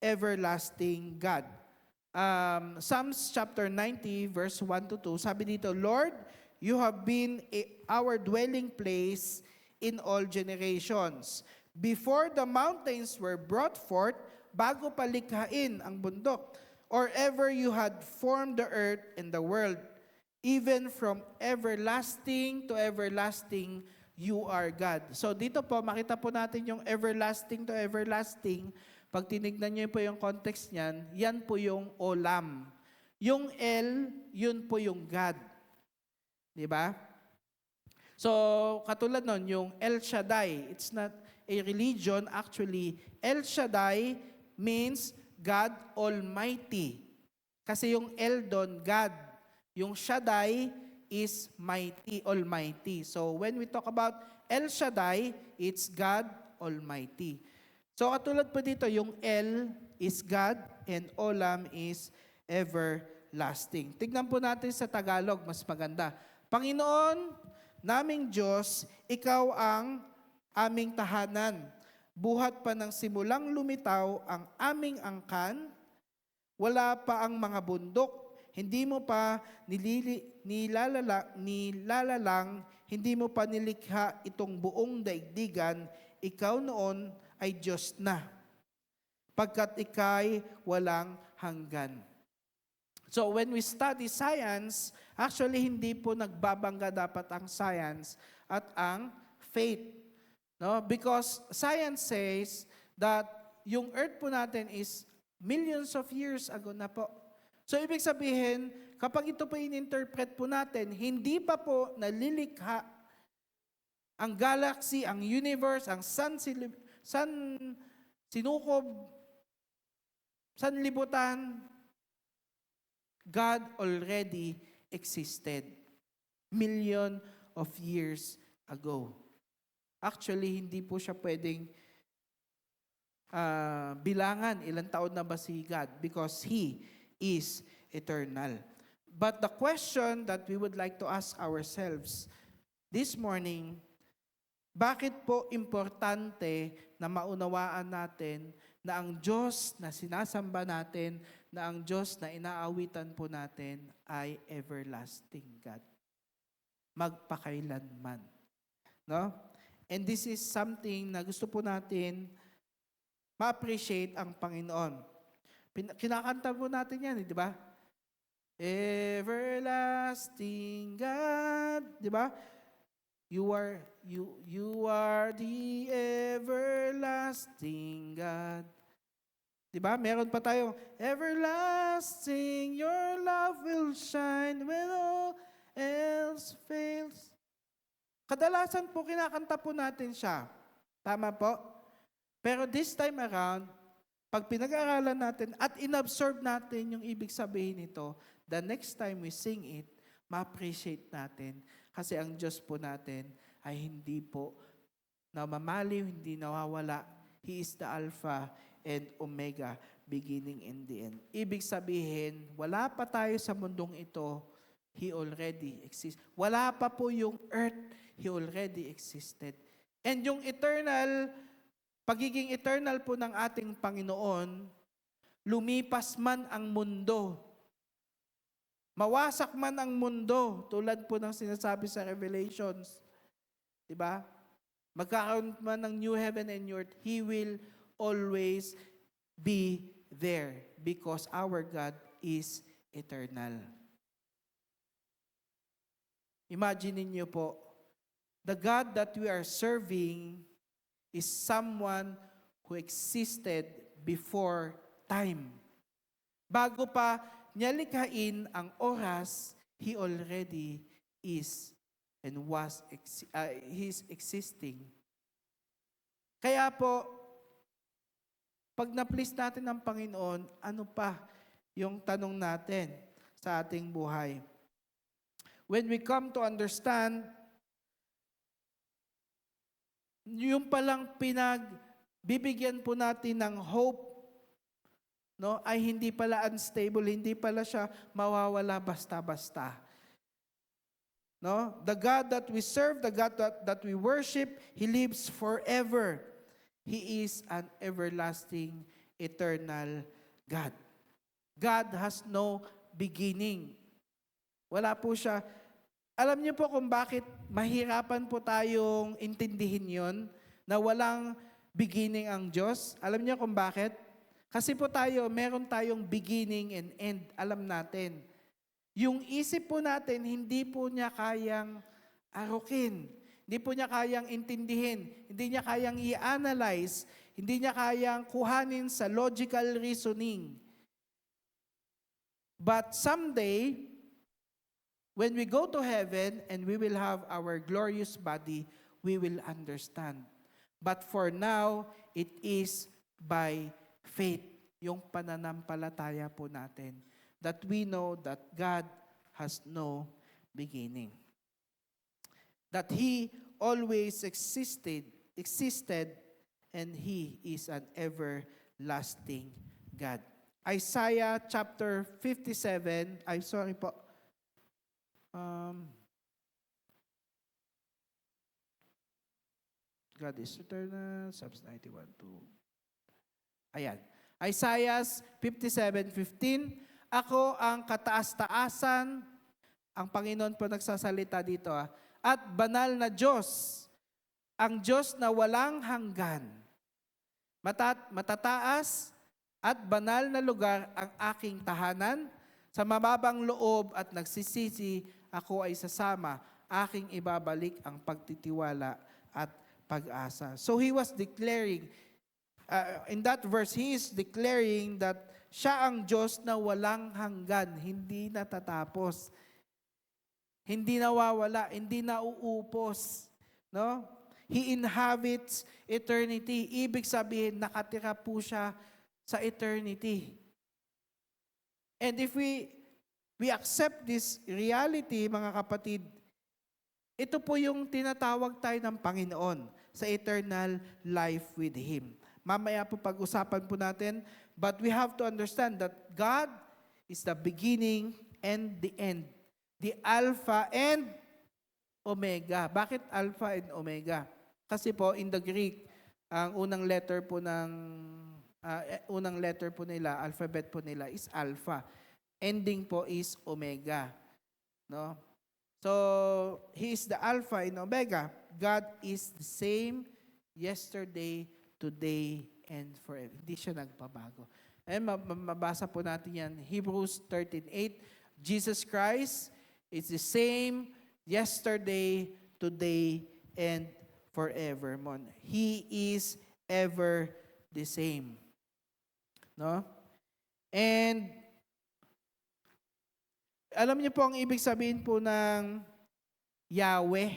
everlasting God. Psalms chapter 90, verse 1 to 2, sabi dito, Lord, you have been our dwelling place in all generations. Before the mountains were brought forth, bago palikhain ang bundok, or ever you had formed the earth and the world, even from everlasting to everlasting, you are God. So dito po, makita po natin yung everlasting to everlasting. Pag tinignan niyo po yung context niyan, yan po yung Olam. Yung El, yun po yung God. Di ba? So, katulad nun, yung El Shaddai, it's not a religion. Actually, El Shaddai means God Almighty. Kasi yung El doon, God. Yung Shaddai is mighty, Almighty. So, when we talk about El Shaddai, it's God Almighty. So, katulad po dito, yung El is God and Olam is everlasting. Tignan po natin sa Tagalog, mas maganda. Panginoon, naming Diyos, ikaw ang aming tahanan. Buhat pa ng simulang lumitaw ang aming angkan, wala pa ang mga bundok, hindi mo pa nilalalang, hindi mo pa nilikha itong buong daigdigan, ikaw noon ay Diyos na, pagkat ikay walang hanggan. So when we study science, actually hindi po nagbabangga dapat ang science at ang faith. No? Because science says that yung earth po natin is millions of years ago na po. So ibig sabihin, kapag ito po in-interpret po natin, hindi pa po nalilikha ang galaxy, ang universe, ang sinukob, sanlibutan, God already existed million of years ago. Actually, hindi po siya pwedeng bilangan ilang taon na ba si God because He is eternal. But the question that we would like to ask ourselves this morning, bakit po importante na maunawaan natin na ang Diyos na sinasamba natin, na ang Diyos na inaawitan po natin ay everlasting God. Magpakailanman. No? And this is something na gusto po natin ma-appreciate ang Panginoon. Kinakanta po natin yan, di ba? Everlasting God, di ba? You are the everlasting God. Diba? Meron pa tayo, everlasting, your love will shine when all else fails. Kadalasan po kinakanta po natin siya. Tama po? Pero this time around, pag pinag-aralan natin at inabsorb natin yung ibig sabihin nito, the next time we sing it, ma-appreciate natin. Kasi ang Diyos po natin ay hindi po namamaliw, hindi nawawala. He is the Alpha and Omega, beginning and the end. Ibig sabihin, wala pa tayo sa mundong ito, He already exists. Wala pa po yung earth, He already existed. And yung pagiging eternal po ng ating Panginoon, lumipas man ang mundo, mawasak man ang mundo, tulad po ng sinasabi sa Revelations, di ba? Magkakaroon man ng new heaven and new earth, He will always be there because our God is eternal. Imagine niyo po, the God that we are serving is someone who existed before time. Bago pa niya likhain ang oras, He already is and He's existing. Kaya po, pag na-please natin ng Panginoon, ano pa yung tanong natin sa ating buhay? When we come to understand, yung palang bibigyan po natin ng hope, no, ay hindi pala unstable, hindi pala siya mawawala basta-basta. No? The God that we serve, the God that we worship, He lives forever. He is an everlasting, eternal God. God has no beginning. Wala po siya. Alam niyo po kung bakit mahirapan po tayong intindihin yon na walang beginning ang Diyos? Alam niyo kung bakit? Kasi po meron tayong beginning and end. Alam natin. Yung isip po natin, hindi po niya kayang arukin. Hindi po niya kayang intindihin. Hindi niya kayang i-analyze. Hindi niya kayang kuhanin sa logical reasoning. But someday, when we go to heaven and we will have our glorious body, we will understand. But for now, it is by faith, yung pananampalataya po natin, that we know that God has no beginning. That He always existed, and He is an everlasting God. Isaiah chapter 57, God is eternal, Psalms 91:2. Ayan. Isaiah 57:15, ako ang kataas-taasan, ang Panginoon po nagsasalita dito, at banal na Diyos, ang Diyos na walang hanggan. Matataas at banal na lugar ang aking tahanan, sa mababang loob at nagsisisi, ako ay sasama, aking ibabalik ang pagtitiwala at pag-asa. So he was declaring, in that verse, he is declaring that siya ang Diyos na walang hanggan, hindi natatapos, hindi nawawala, hindi nauupos. No? He inhabits eternity. Ibig sabihin, nakatira po siya sa eternity. And if we accept this reality, mga kapatid, ito po yung tinatawag tayo ng Panginoon sa eternal life with Him. Mamaya po pag-usapan po natin, but we have to understand that God is the beginning and the end. The Alpha and Omega. Bakit Alpha and Omega? Kasi po in the Greek, ang unang letter po nila, alphabet po nila is Alpha. Ending po is Omega. No? So, He is the Alpha and Omega. God is the same yesterday, today, and forever. Hindi siya nagpabago. And mabasa po natin yan. Hebrews 13:8. Jesus Christ is the same yesterday, today, and forevermore. He is ever the same. No? And alam niyo po ang ibig sabihin po ng Yahweh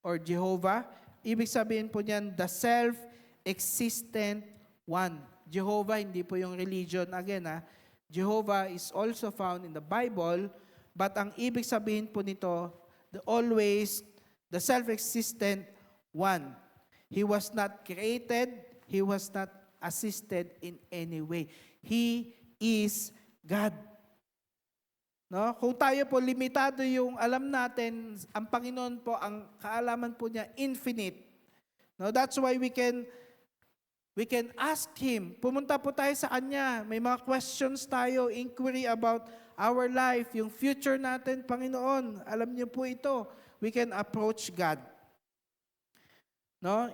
or Jehovah? Ibig sabihin po niyan, the self self-existent one. Jehovah, hindi po yung religion again Jehovah is also found in the Bible, but ang ibig sabihin po nito, the self-existent one. He was not created, he was not assisted in any way. He is God. No? Kung tayo po limitado yung alam natin, ang Panginoon po, ang kaalaman po niya infinite. No, that's why we can ask Him. Pumunta po tayo sa Kanya. May mga questions tayo, inquiry about our life, yung future natin, Panginoon. Alam niyo po ito. We can approach God. No?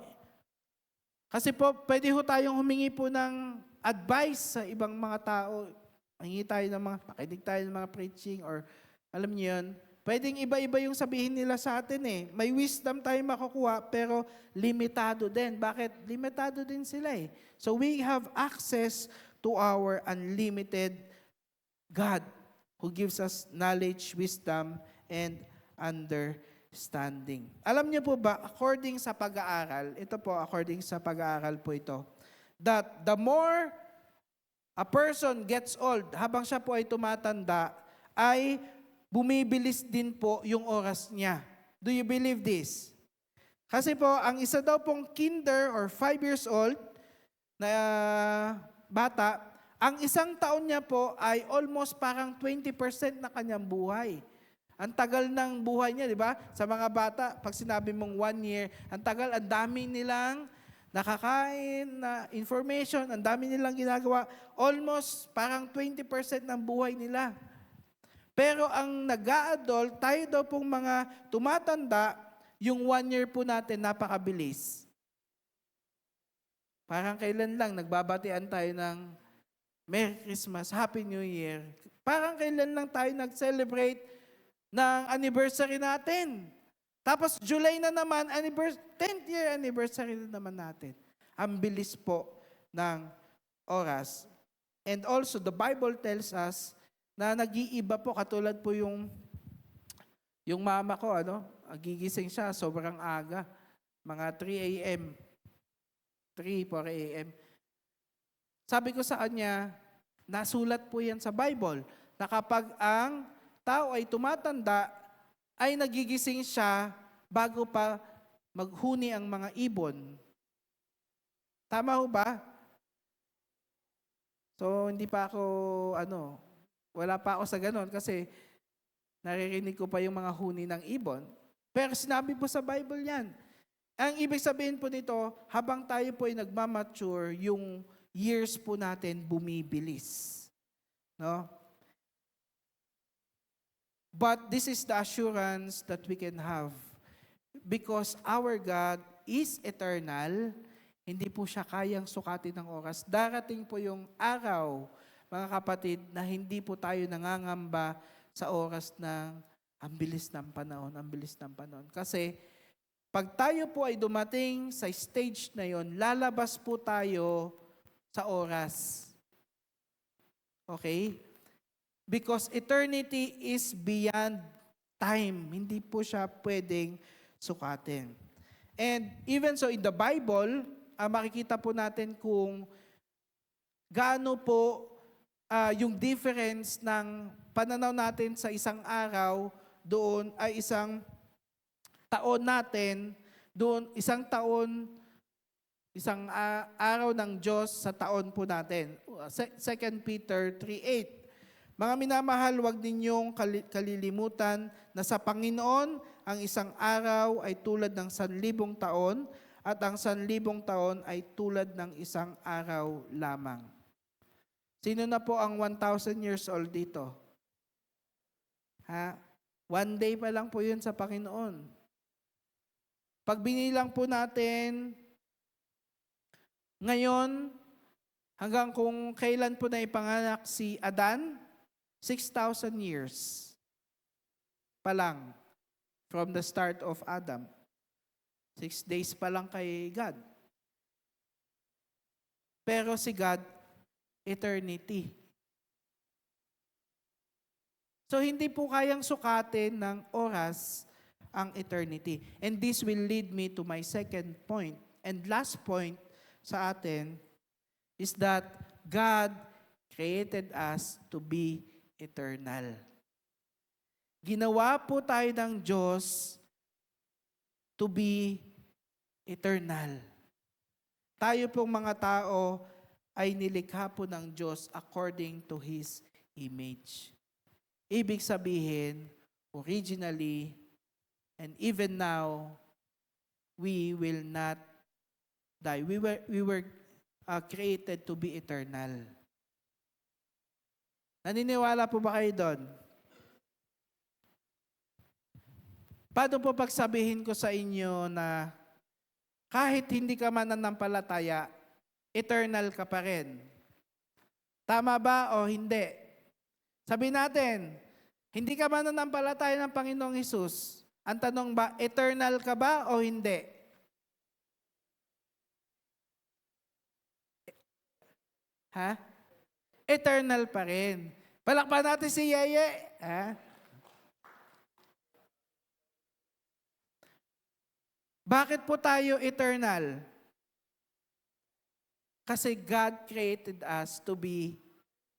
Kasi po, pwede ho tayong humingi po ng advice sa ibang mga tao. Hingi tayo ng pakinig tayo ng mga preaching or alam niyo yun, pwedeng iba-iba yung sabihin nila sa atin May wisdom tayo makukuha pero limitado din. Bakit? Limitado din sila So we have access to our unlimited God who gives us knowledge, wisdom, and understanding. Alam niyo po ba, according sa pag-aaral, according sa pag-aaral po ito, that the more a person gets old, habang siya po ay tumatanda, ay bumibilis din po yung oras niya. Do you believe this? Kasi po, ang isa daw pong kinder or 5 years old na bata, ang isang taon niya po ay almost parang 20% na kanyang buhay. Ang tagal ng buhay niya, di ba? Sa mga bata, pag sinabi mong 1 year, ang tagal, ang dami nilang nakakain na information, ang dami nilang ginagawa, almost parang 20% ng buhay nila. Pero ang nag-a-adult, tayo daw pong mga tumatanda, yung 1 year po natin napakabilis. Parang kailan lang, nagbabatian tayo ng Merry Christmas, Happy New Year. Parang kailan lang tayo nag-celebrate ng anniversary natin. Tapos July na naman, 10th year anniversary na naman natin. Ang bilis po ng oras. And also, the Bible tells us na nag-iiba po, katulad po yung mama ko, gigising siya, sobrang aga. Mga 3 a.m. 4 a.m. Sabi ko sa kanya, nasulat po yan sa Bible, na kapag ang tao ay tumatanda, ay nagigising siya bago pa maghuni ang mga ibon. Tama ho ba? So, hindi pa ako, wala pa ako sa ganon kasi naririnig ko pa yung mga huni ng ibon. Pero sinabi po sa Bible yan. Ang ibig sabihin po nito, habang tayo po ay nagmamature, yung years po natin bumibilis. No? But this is the assurance that we can have. Because our God is eternal, hindi po siya kayang sukatin ng oras. Darating po yung araw, mga kapatid, na hindi po tayo nangangamba sa oras ng ang bilis ng panahon, ang bilis ng panahon. Kasi pag tayo po ay dumating sa stage na yon, lalabas po tayo sa oras. Okay? Because eternity is beyond time. Hindi po siya pwedeng sukatin. And even so in the Bible, makikita po natin kung gaano po yung difference ng pananaw natin sa isang araw doon ay isang taon natin, doon isang taon, isang araw ng Diyos sa taon po natin. 2 Peter 3:8. Mga minamahal, huwag ninyong kalilimutan na sa Panginoon, ang isang araw ay tulad ng 1,000 taon at ang 1,000 taon ay tulad ng isang araw lamang. Sino na po ang 1,000 years old dito? 1 day pa lang po yun sa Panginoon. Pag binilang po natin, ngayon, hanggang kung kailan po na ipanganak si Adan, 6,000 years pa lang from the start of Adam. 6 days pa lang kay God. Pero si God, eternity. So hindi po kayang sukatin ng oras ang eternity. And this will lead me to my second point. And last point sa atin is that God created us to be eternal. Ginawa po tayo ng Diyos to be eternal. Tayo pong mga tao ay nilikha po ng Diyos according to His image. Ibig sabihin, originally, and even now, we will not die. We were created to be eternal. Naniniwala po ba kayo doon? Paano po pagsabihin ko sa inyo na kahit hindi ka mananampalataya, eternal ka pa rin? Tama ba o hindi? Sabihin natin, hindi ka mananampalataya ng Panginoong Hesus. Ang tanong ba, eternal ka ba o hindi? Ha? Eternal pa rin. Palakpan natin si Yeye. Ha? Bakit po tayo eternal? Kasi God created us to be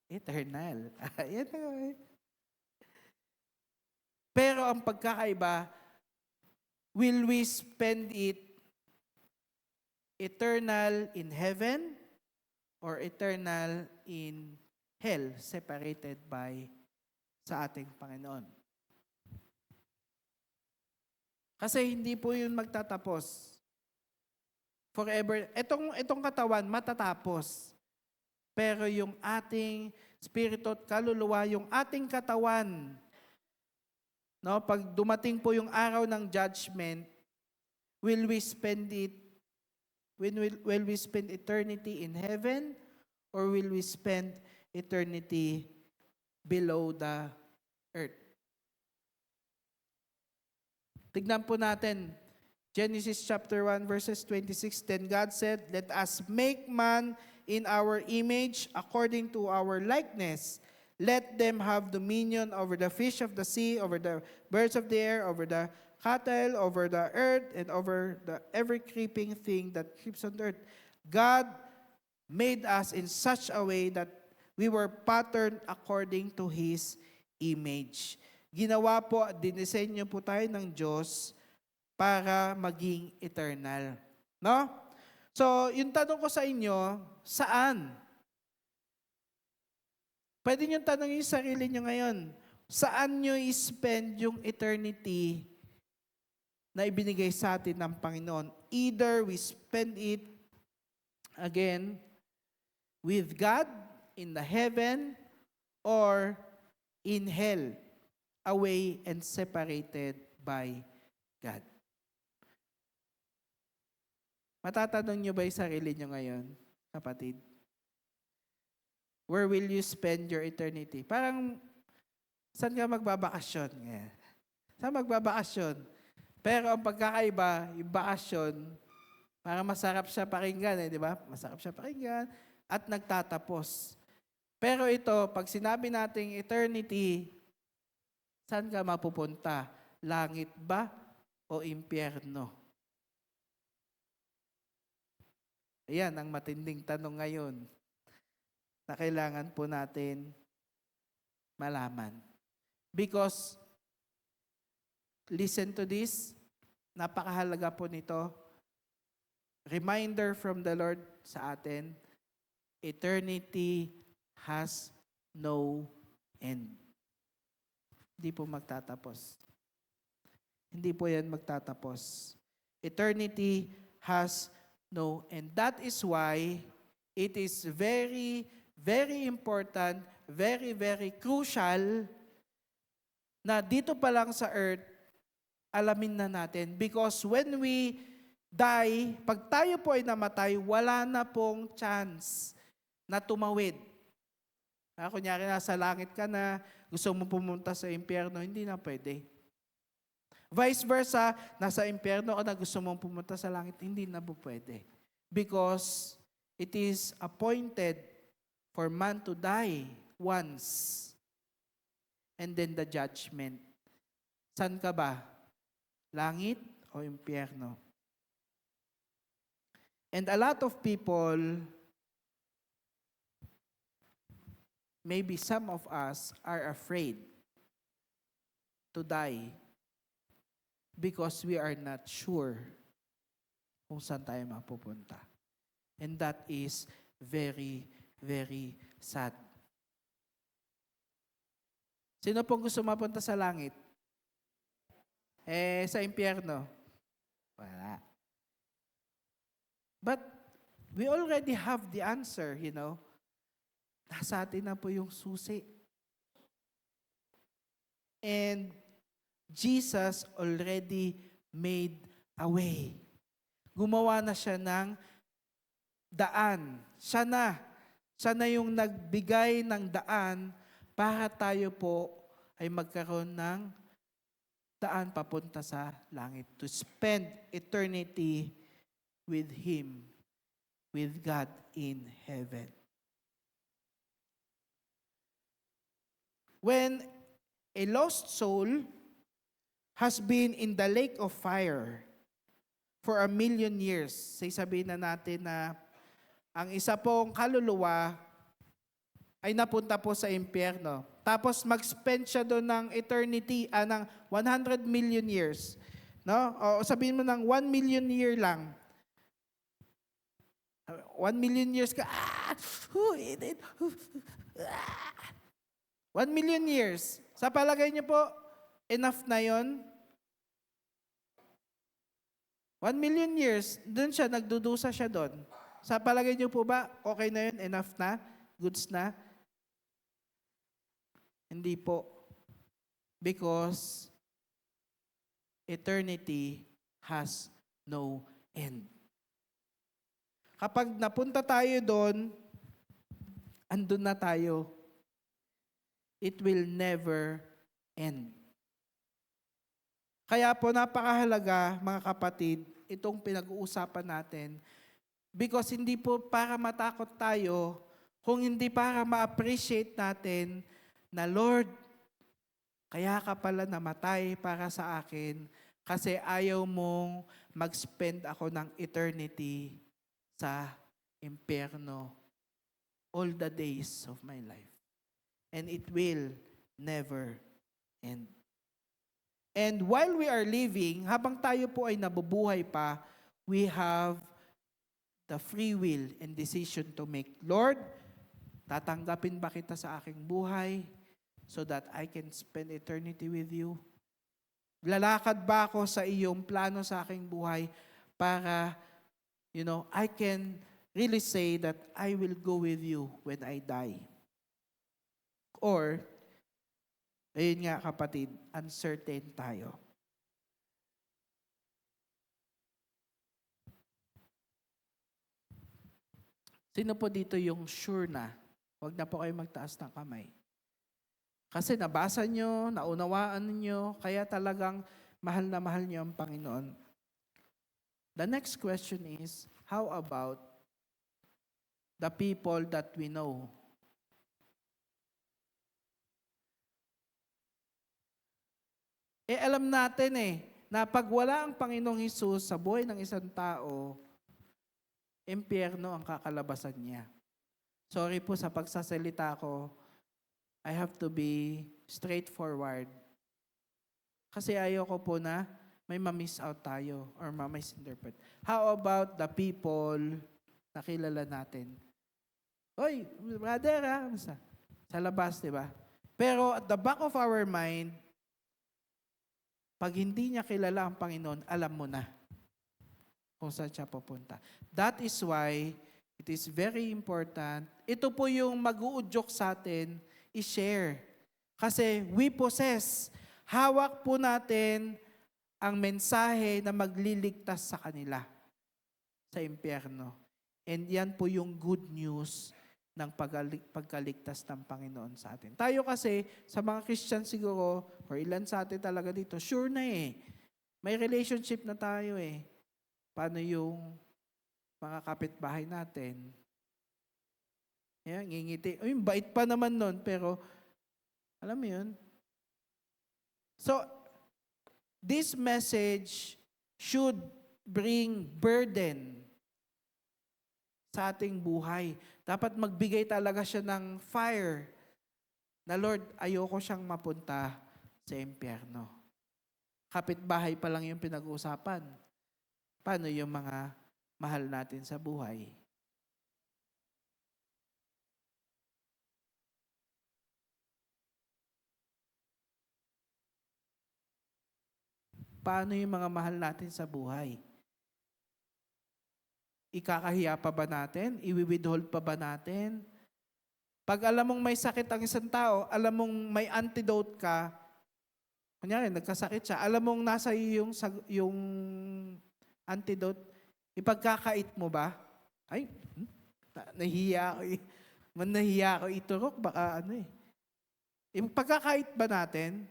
eternal. Yan na. Pero ang pagkakaiba, will we spend it eternal in heaven or eternal in hell, separated by sa ating Panginoon? Kasi hindi po yun magtatapos. Forever. Itong katawan, matatapos. Pero yung ating spirito at kaluluwa, yung ating katawan, no, pag dumating po yung araw ng judgment, will we spend eternity in heaven or will we spend eternity below the earth? Tignan po natin, Genesis chapter 1 verses 26, Then God said, Let us make man in our image according to our likeness. Let them have dominion over the fish of the sea, over the birds of the air, over the cattle, over the earth, and over every creeping thing that creeps on the earth. God made us in such a way that we were patterned according to His image. Ginawa po, dinisenyo po tayo ng Diyos para maging eternal. No? So, yung tanong ko sa inyo, saan? Pwede nyo tanongin yung sarili nyo ngayon, saan nyo i-spend yung eternity na ibinigay sa atin ng Panginoon? Either we spend it, again, with God in the heaven or in hell, away and separated by God. Matatanong nyo ba yung sarili nyo ngayon, kapatid? Where will you spend your eternity? Parang, saan ka magbabakasyon? Saan magbabakasyon? Pero ang pagkakaiba, yung bakasyon, parang masarap siya pakinggan, di ba? Masarap siya pakinggan at nagtatapos. Pero ito, pag sinabi nating eternity, saan ka mapupunta? Langit ba o impyerno? Ayan ang matinding tanong ngayon na kailangan po natin malaman. Because, listen to this, napakahalaga po nito. Reminder from the Lord sa atin, eternity has no end. Hindi po magtatapos. Hindi po yan magtatapos. Eternity has no end. That is why it is very, very important, very, very crucial na dito pa lang sa earth, alamin na natin. Because when we die, pag tayo po ay namatay, wala na pong chance na tumawid. Kunyari, nasa langit ka na, gusto mo pumunta sa impyerno, hindi na pwede. Vice versa, nasa impyerno ka na, gusto mong pumunta sa langit, hindi na po pwede. Because it is appointed for man to die once. And then the judgment. San ka ba? Langit o impyerno? And a lot of people, maybe some of us, are afraid to die because we are not sure kung saan tayo mapupunta. And that is very, very sad. Sino pong gusto mapunta sa langit? Sa impyerno? Wala. But we already have the answer, you know. Nasa atin na po yung susi. And Jesus already made a way. Gumawa na siya ng daan. Siya na yung nagbigay ng daan para tayo po ay magkaroon ng daan papunta sa langit. To spend eternity with Him, with God in heaven. When a lost soul has been in the lake of fire for 1,000,000 years, sabihin na natin na ang isa pong kaluluwa ay napunta po sa impyerno. Tapos mag-spend siya doon ng eternity, ng 100 million years. No? O sabihin mo ng 1,000,000 year lang. 1,000,000 years ka, 1,000,000 years. Sa palagay niyo po, enough na yon? 1,000,000 years, doon siya, nagdudusa siya doon. Sa palagay niyo po ba, okay na yun? Enough na? Goods na? Hindi po. Because eternity has no end. Kapag napunta tayo doon, andun na tayo. It will never end. Kaya po napakahalaga, mga kapatid, itong pinag-uusapan natin. Because hindi po para matakot tayo, kung hindi para ma-appreciate natin na Lord, kaya ka pala namatay para sa akin kasi ayaw mong mag-spend ako ng eternity sa impyerno all the days of my life. And it will never end. And while we are living, habang tayo po ay nabubuhay pa, we have the free will and decision to make. Lord, tatanggapin ba kita sa aking buhay so that I can spend eternity with you? Lalakad ba ako sa iyong plano sa aking buhay para, I can really say that I will go with you when I die? Or, ayun nga kapatid, uncertain tayo. Sino po dito yung sure na? Huwag na po kayo magtaas ng kamay. Kasi nabasa nyo, naunawaan nyo, kaya talagang mahal na mahal nyo ang Panginoon. The next question is, how about the people that we know? Alam natin na pag wala ang Panginoong Hesus sa buhay ng isang tao, impyerno ang kakalabasan niya. Sorry po sa pagsasalita ko, I have to be straightforward. Kasi ayoko po na may ma-miss out tayo or ma-misinterpret. How about the people na kilala natin? Oy, brother sa labas, di ba? Pero at the back of our mind, pag hindi niya kilala ang Panginoon, alam mo na kung saan siya pupunta. That is why it is very important. Ito po yung mag-uudyok sa atin, i-share. Kasi we possess. Hawak po natin ang mensahe na magliligtas sa kanila sa impyerno. And yan po yung good news ng pagkaligtas ng Panginoon sa atin. Tayo kasi, sa mga Christian siguro, or ilan sa atin talaga dito, sure na may relationship na tayo Paano yung mga kapitbahay natin? Ngingiti. Bait pa naman nun, pero alam mo yun? So, this message should bring burden sa ating buhay. Dapat magbigay talaga siya ng fire na, Lord, ayoko siyang mapunta sa impyerno. Kapitbahay pa lang yung pinag-uusapan. Paano yung mga mahal natin sa buhay? Paano yung mga mahal natin sa buhay? Ikakahiya pa ba natin? Iwi-withhold pa ba natin? Pag alam mong may sakit ang isang tao, alam mong may antidote ka, kunyari, nagkasakit siya, alam mong nasa iyo yung antidote, ipagkakait mo ba? Ay, nahihiya ako. Nahihiya ako iturok, baka ano eh. Ipagkakait ba natin?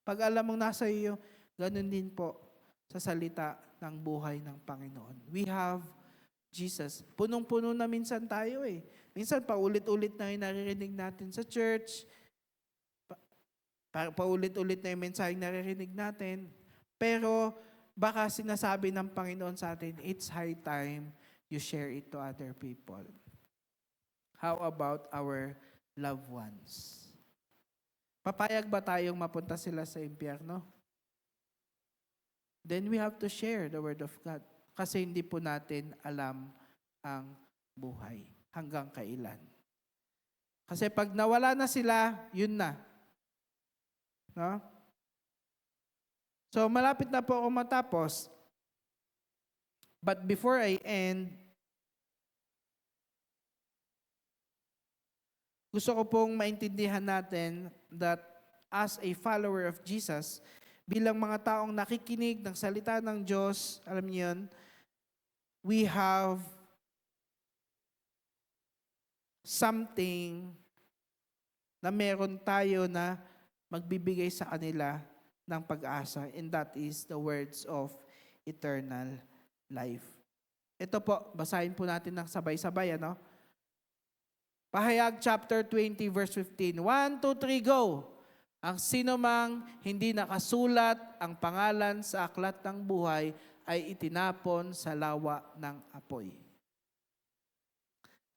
Pag alam mong nasa iyo, ganun din po sa salita ng buhay ng Panginoon. We have Jesus. Punong-puno na minsan tayo eh. Minsan paulit-ulit na yung naririnig natin sa church. Paulit-ulit na yung mensaheng naririnig natin. Pero baka sinasabi ng Panginoon sa atin, it's high time you share it to other people. How about our loved ones? Papayag ba tayong mapunta sila sa impyerno? Then we have to share the Word of God. Kasi hindi po natin alam ang buhay hanggang kailan. Kasi pag nawala na sila, yun na. No? So malapit na po ako matapos. But before I end, gusto ko pong maintindihan natin that as a follower of Jesus, bilang mga taong nakikinig ng salita ng Diyos, alam niyo yun, we have something na meron tayo na magbibigay sa kanila ng pag-asa, and that is the words of eternal life. Ito po, basahin po natin ng sabay-sabay, ano? Pahayag chapter 20 verse 15. 1, 2, 3, go! Ang sinumang hindi nakasulat ang pangalan sa aklat ng buhay ay itinapon sa lawa ng apoy.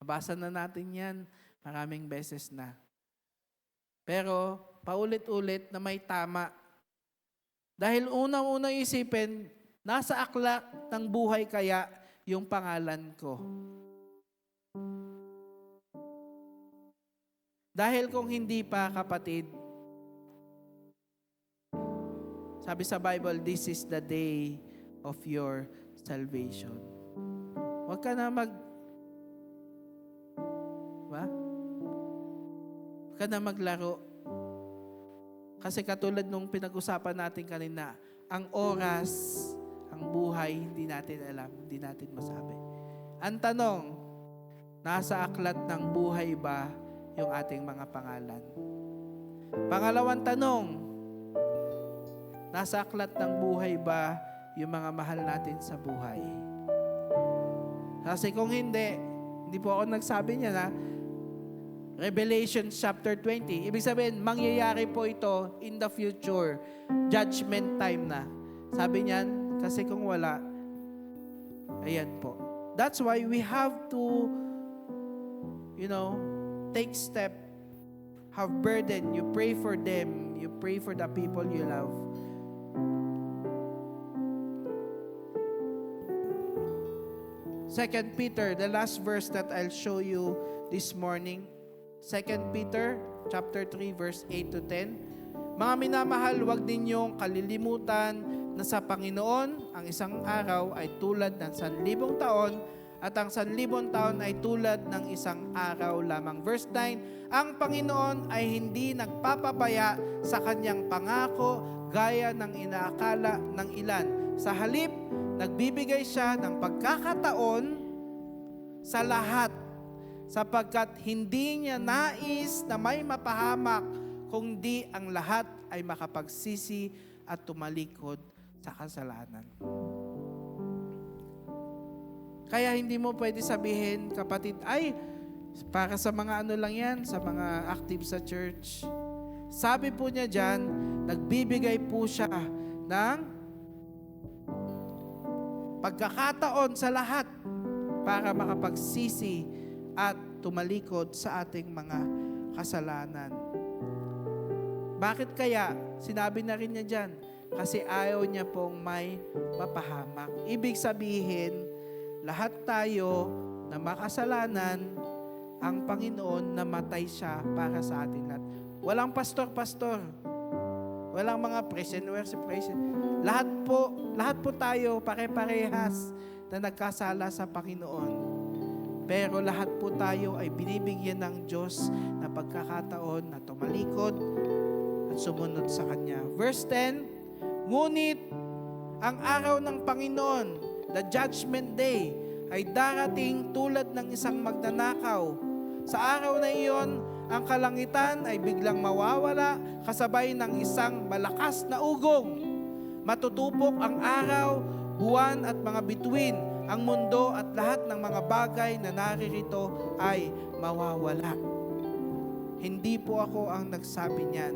Nabasa na natin yan maraming beses na. Pero paulit-ulit na may tama. Dahil unang-unang isipin, nasa aklat ng buhay kaya yung pangalan ko. Dahil kung hindi pa, kapatid, sabi sa Bible, this is the day of your salvation. Huwag ka na Huwag ka na maglaro. Kasi katulad nung pinag-usapan natin kanina, ang oras, ang buhay, hindi natin alam, hindi natin masabi. Ang tanong, nasa aklat ng buhay ba yung ating mga pangalan? Pangalawang tanong, nasa aklat ng buhay ba yung mga mahal natin sa buhay? Kasi kung hindi po ako nagsabi niya na Revelation chapter 20. Ibig sabihin, mangyayari po ito in the future. Judgment time na. Sabi niyan, kasi kung wala, ayan po. That's why we have to, take step, have burden. You pray for them. You pray for the people you love. Second Peter, the last verse that I'll show you this morning. 2 Peter chapter 3 verse 8 to 10. Mga minamahal, huwag ninyong kalilimutan na sa Panginoon ang isang araw ay tulad ng 1,000 taon at ang 1,000 taon ay tulad ng isang araw lamang. Verse 9, ang Panginoon ay hindi nagpapabaya sa kanyang pangako gaya ng inaakala ng ilan. Sa halip, nagbibigay siya ng pagkakataon sa lahat sapagkat hindi niya nais na may mapahamak kundi ang lahat ay makapagsisi at tumalikod sa kasalanan. Kaya hindi mo pwede sabihin, kapatid, ay, para sa mga ano lang yan, sa mga active sa church. Sabi po niya dyan, nagbibigay po siya ng pagkakataon sa lahat. para makapagsisi at tumalikod sa ating mga kasalanan. Bakit kaya? Sinabi na rin niya dyan, kasi ayaw niya pong may mapahamak. Ibig sabihin, lahat tayo na makasalanan, ang Panginoon namatay siya para sa atin lahat. Walang pastor-pastor. Walang mga praise and worship. Lahat po tayo pare-parehas na nagkasala sa Panginoon. Pero lahat po tayo ay binibigyan ng Diyos na pagkakataon na tumalikod at sumunod sa Kanya. Verse 10, ngunit ang araw ng Panginoon, the judgment day, ay darating tulad ng isang magnanakaw. Sa araw na iyon, ang kalangitan ay biglang mawawala kasabay ng isang malakas na ugong. Matutupok ang araw, buwan at mga bituin. Ang mundo at lahat ng mga bagay na naririto ay mawawala. Hindi po ako ang nagsabi niyan.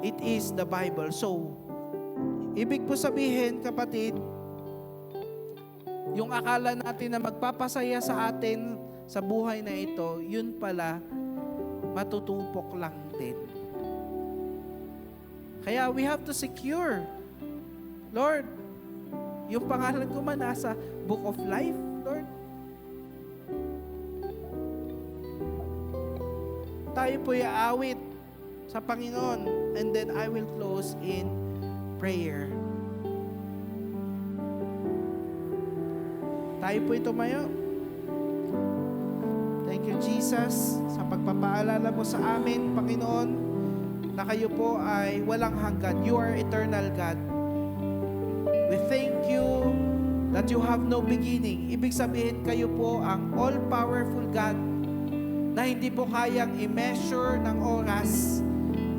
It is the Bible. So, ibig po sabihin, kapatid, yung akala natin na magpapasaya sa atin sa buhay na ito, yun pala, matutupok lang din. Kaya we have to secure, Lord, yung pangalan ko man nasa Book of Life, Lord. Tayo po iaawit sa Panginoon, and then I will close in prayer. Tayo po tumayo. Thank you, Jesus, sa pagpapaalala mo sa amin, Panginoon, na kayo po ay walang hanggan. You are eternal God. We thank you that you have no beginning. Ibig sabihin, kayo po ang all-powerful God na hindi po kayang i-measure ng oras.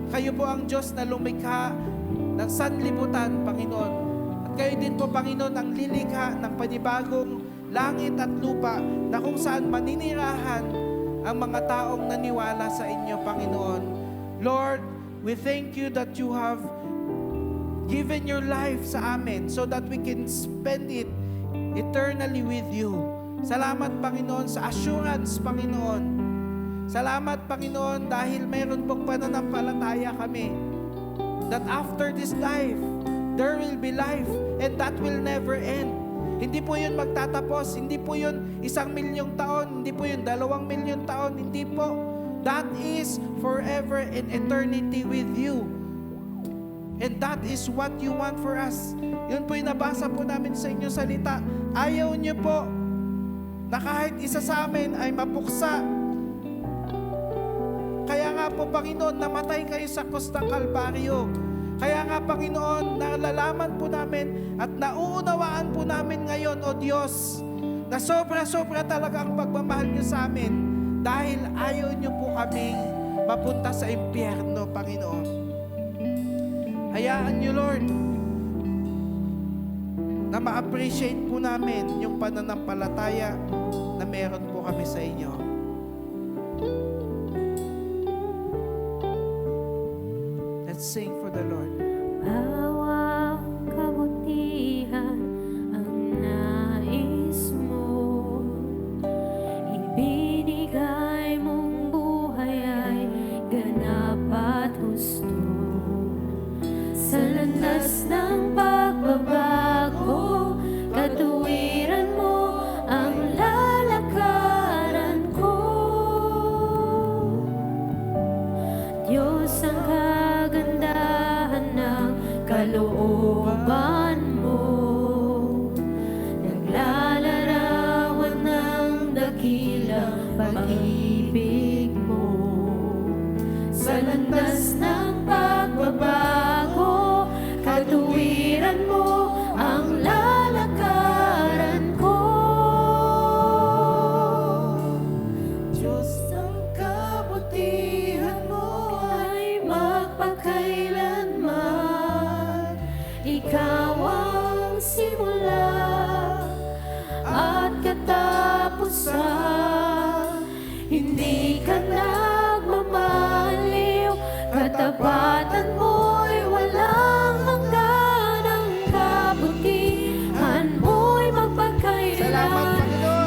Kayo po ang Diyos na lumikha ng sanlibutan, Panginoon. At kayo din po, Panginoon, ang lilikha ng panibagong langit at lupa na kung saan maninirahan ang mga taong naniwala sa inyo, Panginoon. Lord, we thank you that you have given your life sa amin so that we can spend it eternally with you. Salamat, Panginoon, sa assurance, Panginoon. Salamat, Panginoon, dahil mayroon pong pananampalataya kami that after this life, there will be life and that will never end. Hindi po yun magtatapos, hindi po yun 1,000,000 taon, hindi po yun 2,000,000 taon, hindi po. That is forever in eternity with you. And that is what you want for us. Yun po yung nabasa po namin sa inyong salita. Ayaw niyo po na kahit isa sa amin ay mapuksa. Kaya nga po, Panginoon, namatay kayo sa krus ng Kalbaryo. Kaya nga, Panginoon, nalalaman po namin at nauunawaan po namin ngayon, O Diyos, na sobra-sobra talaga ang pagmamahal niyo sa amin dahil ayaw niyo po kaming mapunta sa impyerno, Panginoon. Hayaan niyo, Lord, na ma-appreciate po namin yung pananampalataya na meron po kami sa inyo. Let's sing for the Lord. Bawang kabutihan ang nais mo, ibinigay mong buhay ay ganap at husto. Sa landas ng pagbabago, katuwiran mo ang lalakaran ko. Diyos, ang kagandahan ng kalooban mo, naglalarawan ng dakilang pag-ibig mo. Sa landas ng pagbabago, katuwiran mo ang lalakaran ko. Diyos, ang kabutihan mo ay magpakailanman. Ikaw ang simula at katapusan. Hindi ka nagmamaliw, katapatan mo'y walang hanggan. Ang kabutihan mo'y magpakailanman. Salamat, Panginoon.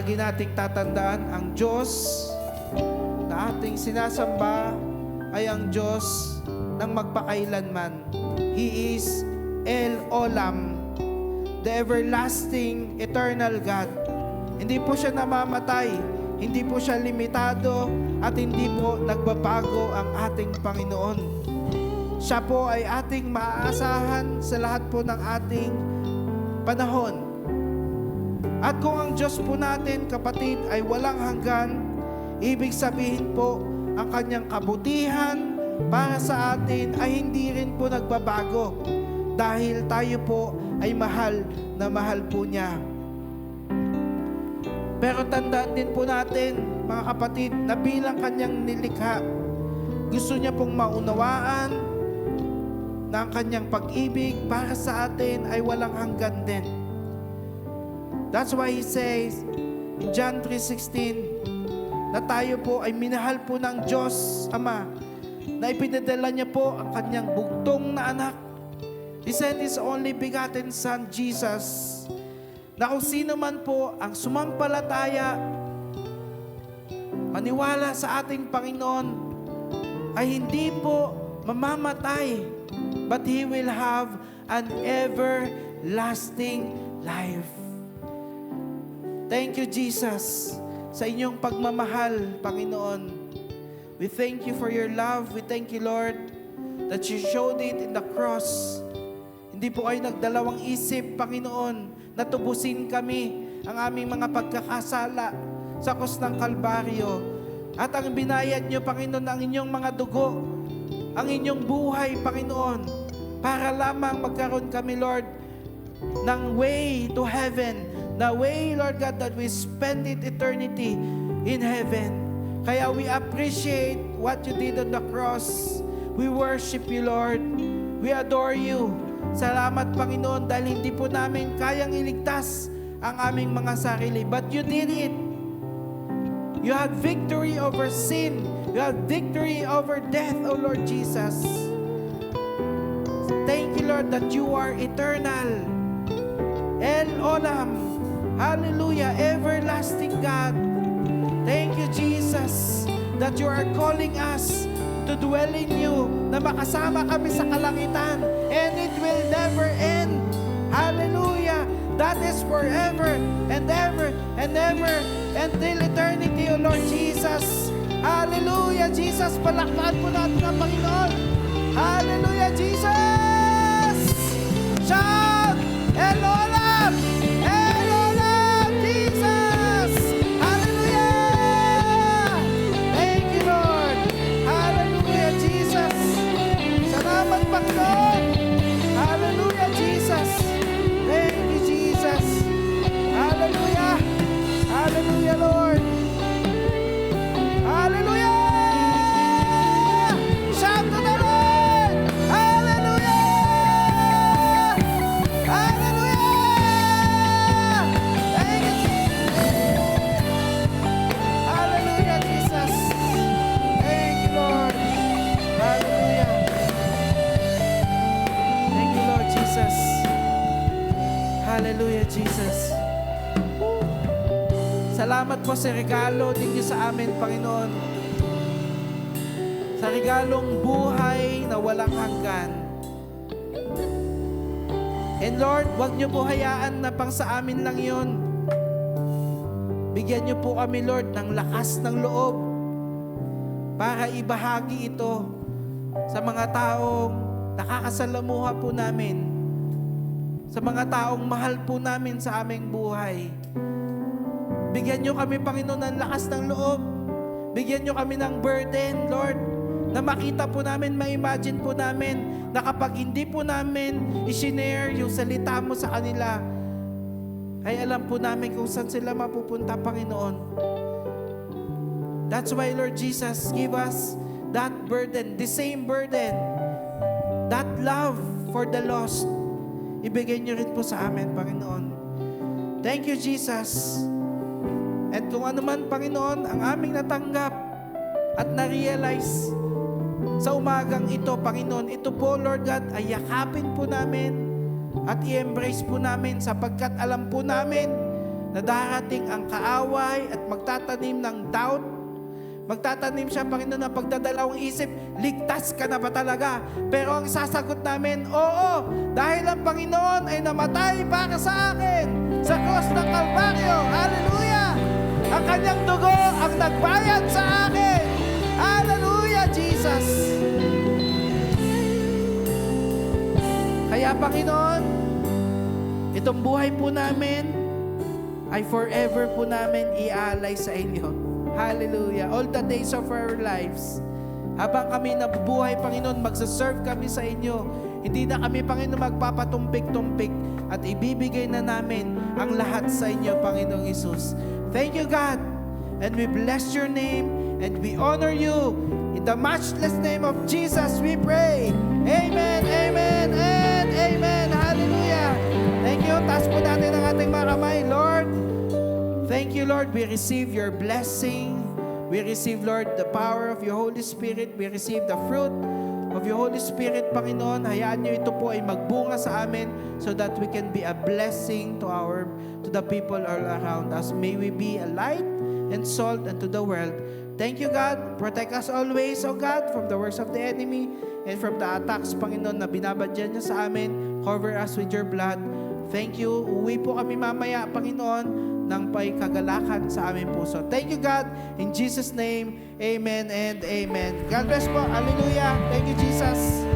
Lagi nating tatandaan, ang Diyos na ating sinasamba ay ang Diyos ng magpakailanman. He is El Olam, the everlasting, eternal God. Hindi po siya namamatay, hindi po siya limitado, at hindi po nagbabago ang ating Panginoon. Siya po ay ating maaasahan sa lahat po ng ating panahon. At kung ang Diyos po natin, kapatid, ay walang hanggan, ibig sabihin po, ang kanyang kabutihan para sa atin ay hindi rin po nagbabago. Dahil tayo po ay mahal na mahal po niya. Pero tandaan din po natin, mga kapatid, na bilang kanyang nilikha, gusto niya pong maunawaan na ang kanyang pag-ibig para sa atin ay walang hanggan din. That's why He says in John 3:16 na tayo po ay minahal po ng Diyos Ama, na ipinadala niya po ang kanyang bugtong na anak. He sent His only begotten Son, Jesus, na kung sino man po ang sumampalataya, maniwala sa ating Panginoon, ay hindi po mamamatay, but he will have an everlasting life. Thank you, Jesus, sa inyong pagmamahal, Panginoon. We thank you for your love. We thank you, Lord, that you showed it in the cross. Hindi po kayo nagdalawang isip, Panginoon, na tubusin kami ang aming mga pagkakasala sa krus ng Kalbaryo. At ang binayad nyo, Panginoon, ang inyong mga dugo, ang inyong buhay, Panginoon, para lamang magkaroon kami, Lord, ng way to heaven. The way, Lord God, that we spend it eternity in heaven. Kaya we appreciate what you did on the cross. We worship you, Lord. We adore you. Salamat, Panginoon, dahil hindi po namin kayang iligtas ang aming mga sarili. But you did it. You had victory over sin. You had victory over death, O Lord Jesus. Thank you, Lord, that you are eternal. El Olam. Hallelujah, everlasting God. Thank you, Jesus, that you are calling us to dwell in you, na makasama kami sa kalangitan, and it will never end. Hallelujah. That is forever and ever and ever until eternity, O Lord Jesus. Hallelujah, Jesus. Palakpakan po natin ang Panginoon. Hallelujah, Jesus. Shout, El Olam! El Olam, Jesus! Hallelujah! Thank you, Lord. Hallelujah, Jesus. Salamat, Panginoon. Hallelujah, Jesus. Thank you, Jesus. Hallelujah. Hallelujah, Lord. Hallelujah! Shout to the Lord! Hallelujah! Hallelujah! Thank you, Jesus. Hallelujah, Jesus. Thank you, Lord. Hallelujah. Thank you, Lord Jesus. Hallelujah, Jesus. Salamat po sa regalo ninyo sa amin, Panginoon. Sa regalong buhay na walang hanggan. And Lord, wag niyo po hayaan na pang sa amin lang yun. Bigyan niyo po kami, Lord, ng lakas ng loob para ibahagi ito sa mga taong nakakasalamuha po namin, sa mga taong mahal po namin sa aming buhay. Bigyan niyo kami, Panginoon, ng lakas ng loob. Bigyan niyo kami ng burden, Lord, na makita po namin, ma-imagine po namin na kapag hindi po namin i-share yung salita mo sa kanila, ay alam po namin kung saan sila mapupunta, Panginoon. That's why, Lord Jesus, give us that burden, the same burden, that love for the lost. Ibigay niyo rin po sa amin, Panginoon. Thank you, Jesus. At kung ano man, Panginoon, ang aming natanggap at na-realize sa umagang ito, Panginoon, ito po, Lord God, ay yakapin po namin at i-embrace po namin sapagkat alam po namin na darating ang kaaway at magtatanim ng doubt. Magtatanim siya, Panginoon, ng pagdadalawang isip, ligtas ka na ba talaga? Pero ang sasagot namin, oo, dahil ang Panginoon ay namatay para sa akin sa cross ng Kalbaryo. Hallelujah! Ang kanyang dugo ang nagbayad sa akin. Hallelujah, Jesus! Kaya, Panginoon, itong buhay po namin ay forever po namin iaalay sa inyo. Hallelujah. All the days of our lives, habang kami nabubuhay, Panginoon, magsaserve kami sa inyo. Hindi na kami, Panginoon, magpapatumpik-tumpik at ibibigay na namin ang lahat sa inyo, Panginoong Isus. Thank you, God. And we bless your name and we honor you. In the matchless name of Jesus, we pray. Amen, amen, and amen. Hallelujah. Thank you. Taas po natin ang ating mga kamay, Lord. Thank you, Lord. We receive your blessing. We receive, Lord, the power of your Holy Spirit. We receive the fruit of your Holy Spirit, Panginoon. Hayaan niyo ito po ay magbunga sa amin so that we can be a blessing to the people all around us. May we be a light and salt unto the world. Thank you, God. Protect us always, O God, from the works of the enemy and from the attacks, Panginoon, na binabadyan niyo sa amin. Cover us with your blood. Thank you. Uwi po kami mamaya, Panginoon, ng pay kagalakan sa aming puso. Thank you, God. In Jesus' name, amen and amen. God bless po. Hallelujah. Thank you, Jesus.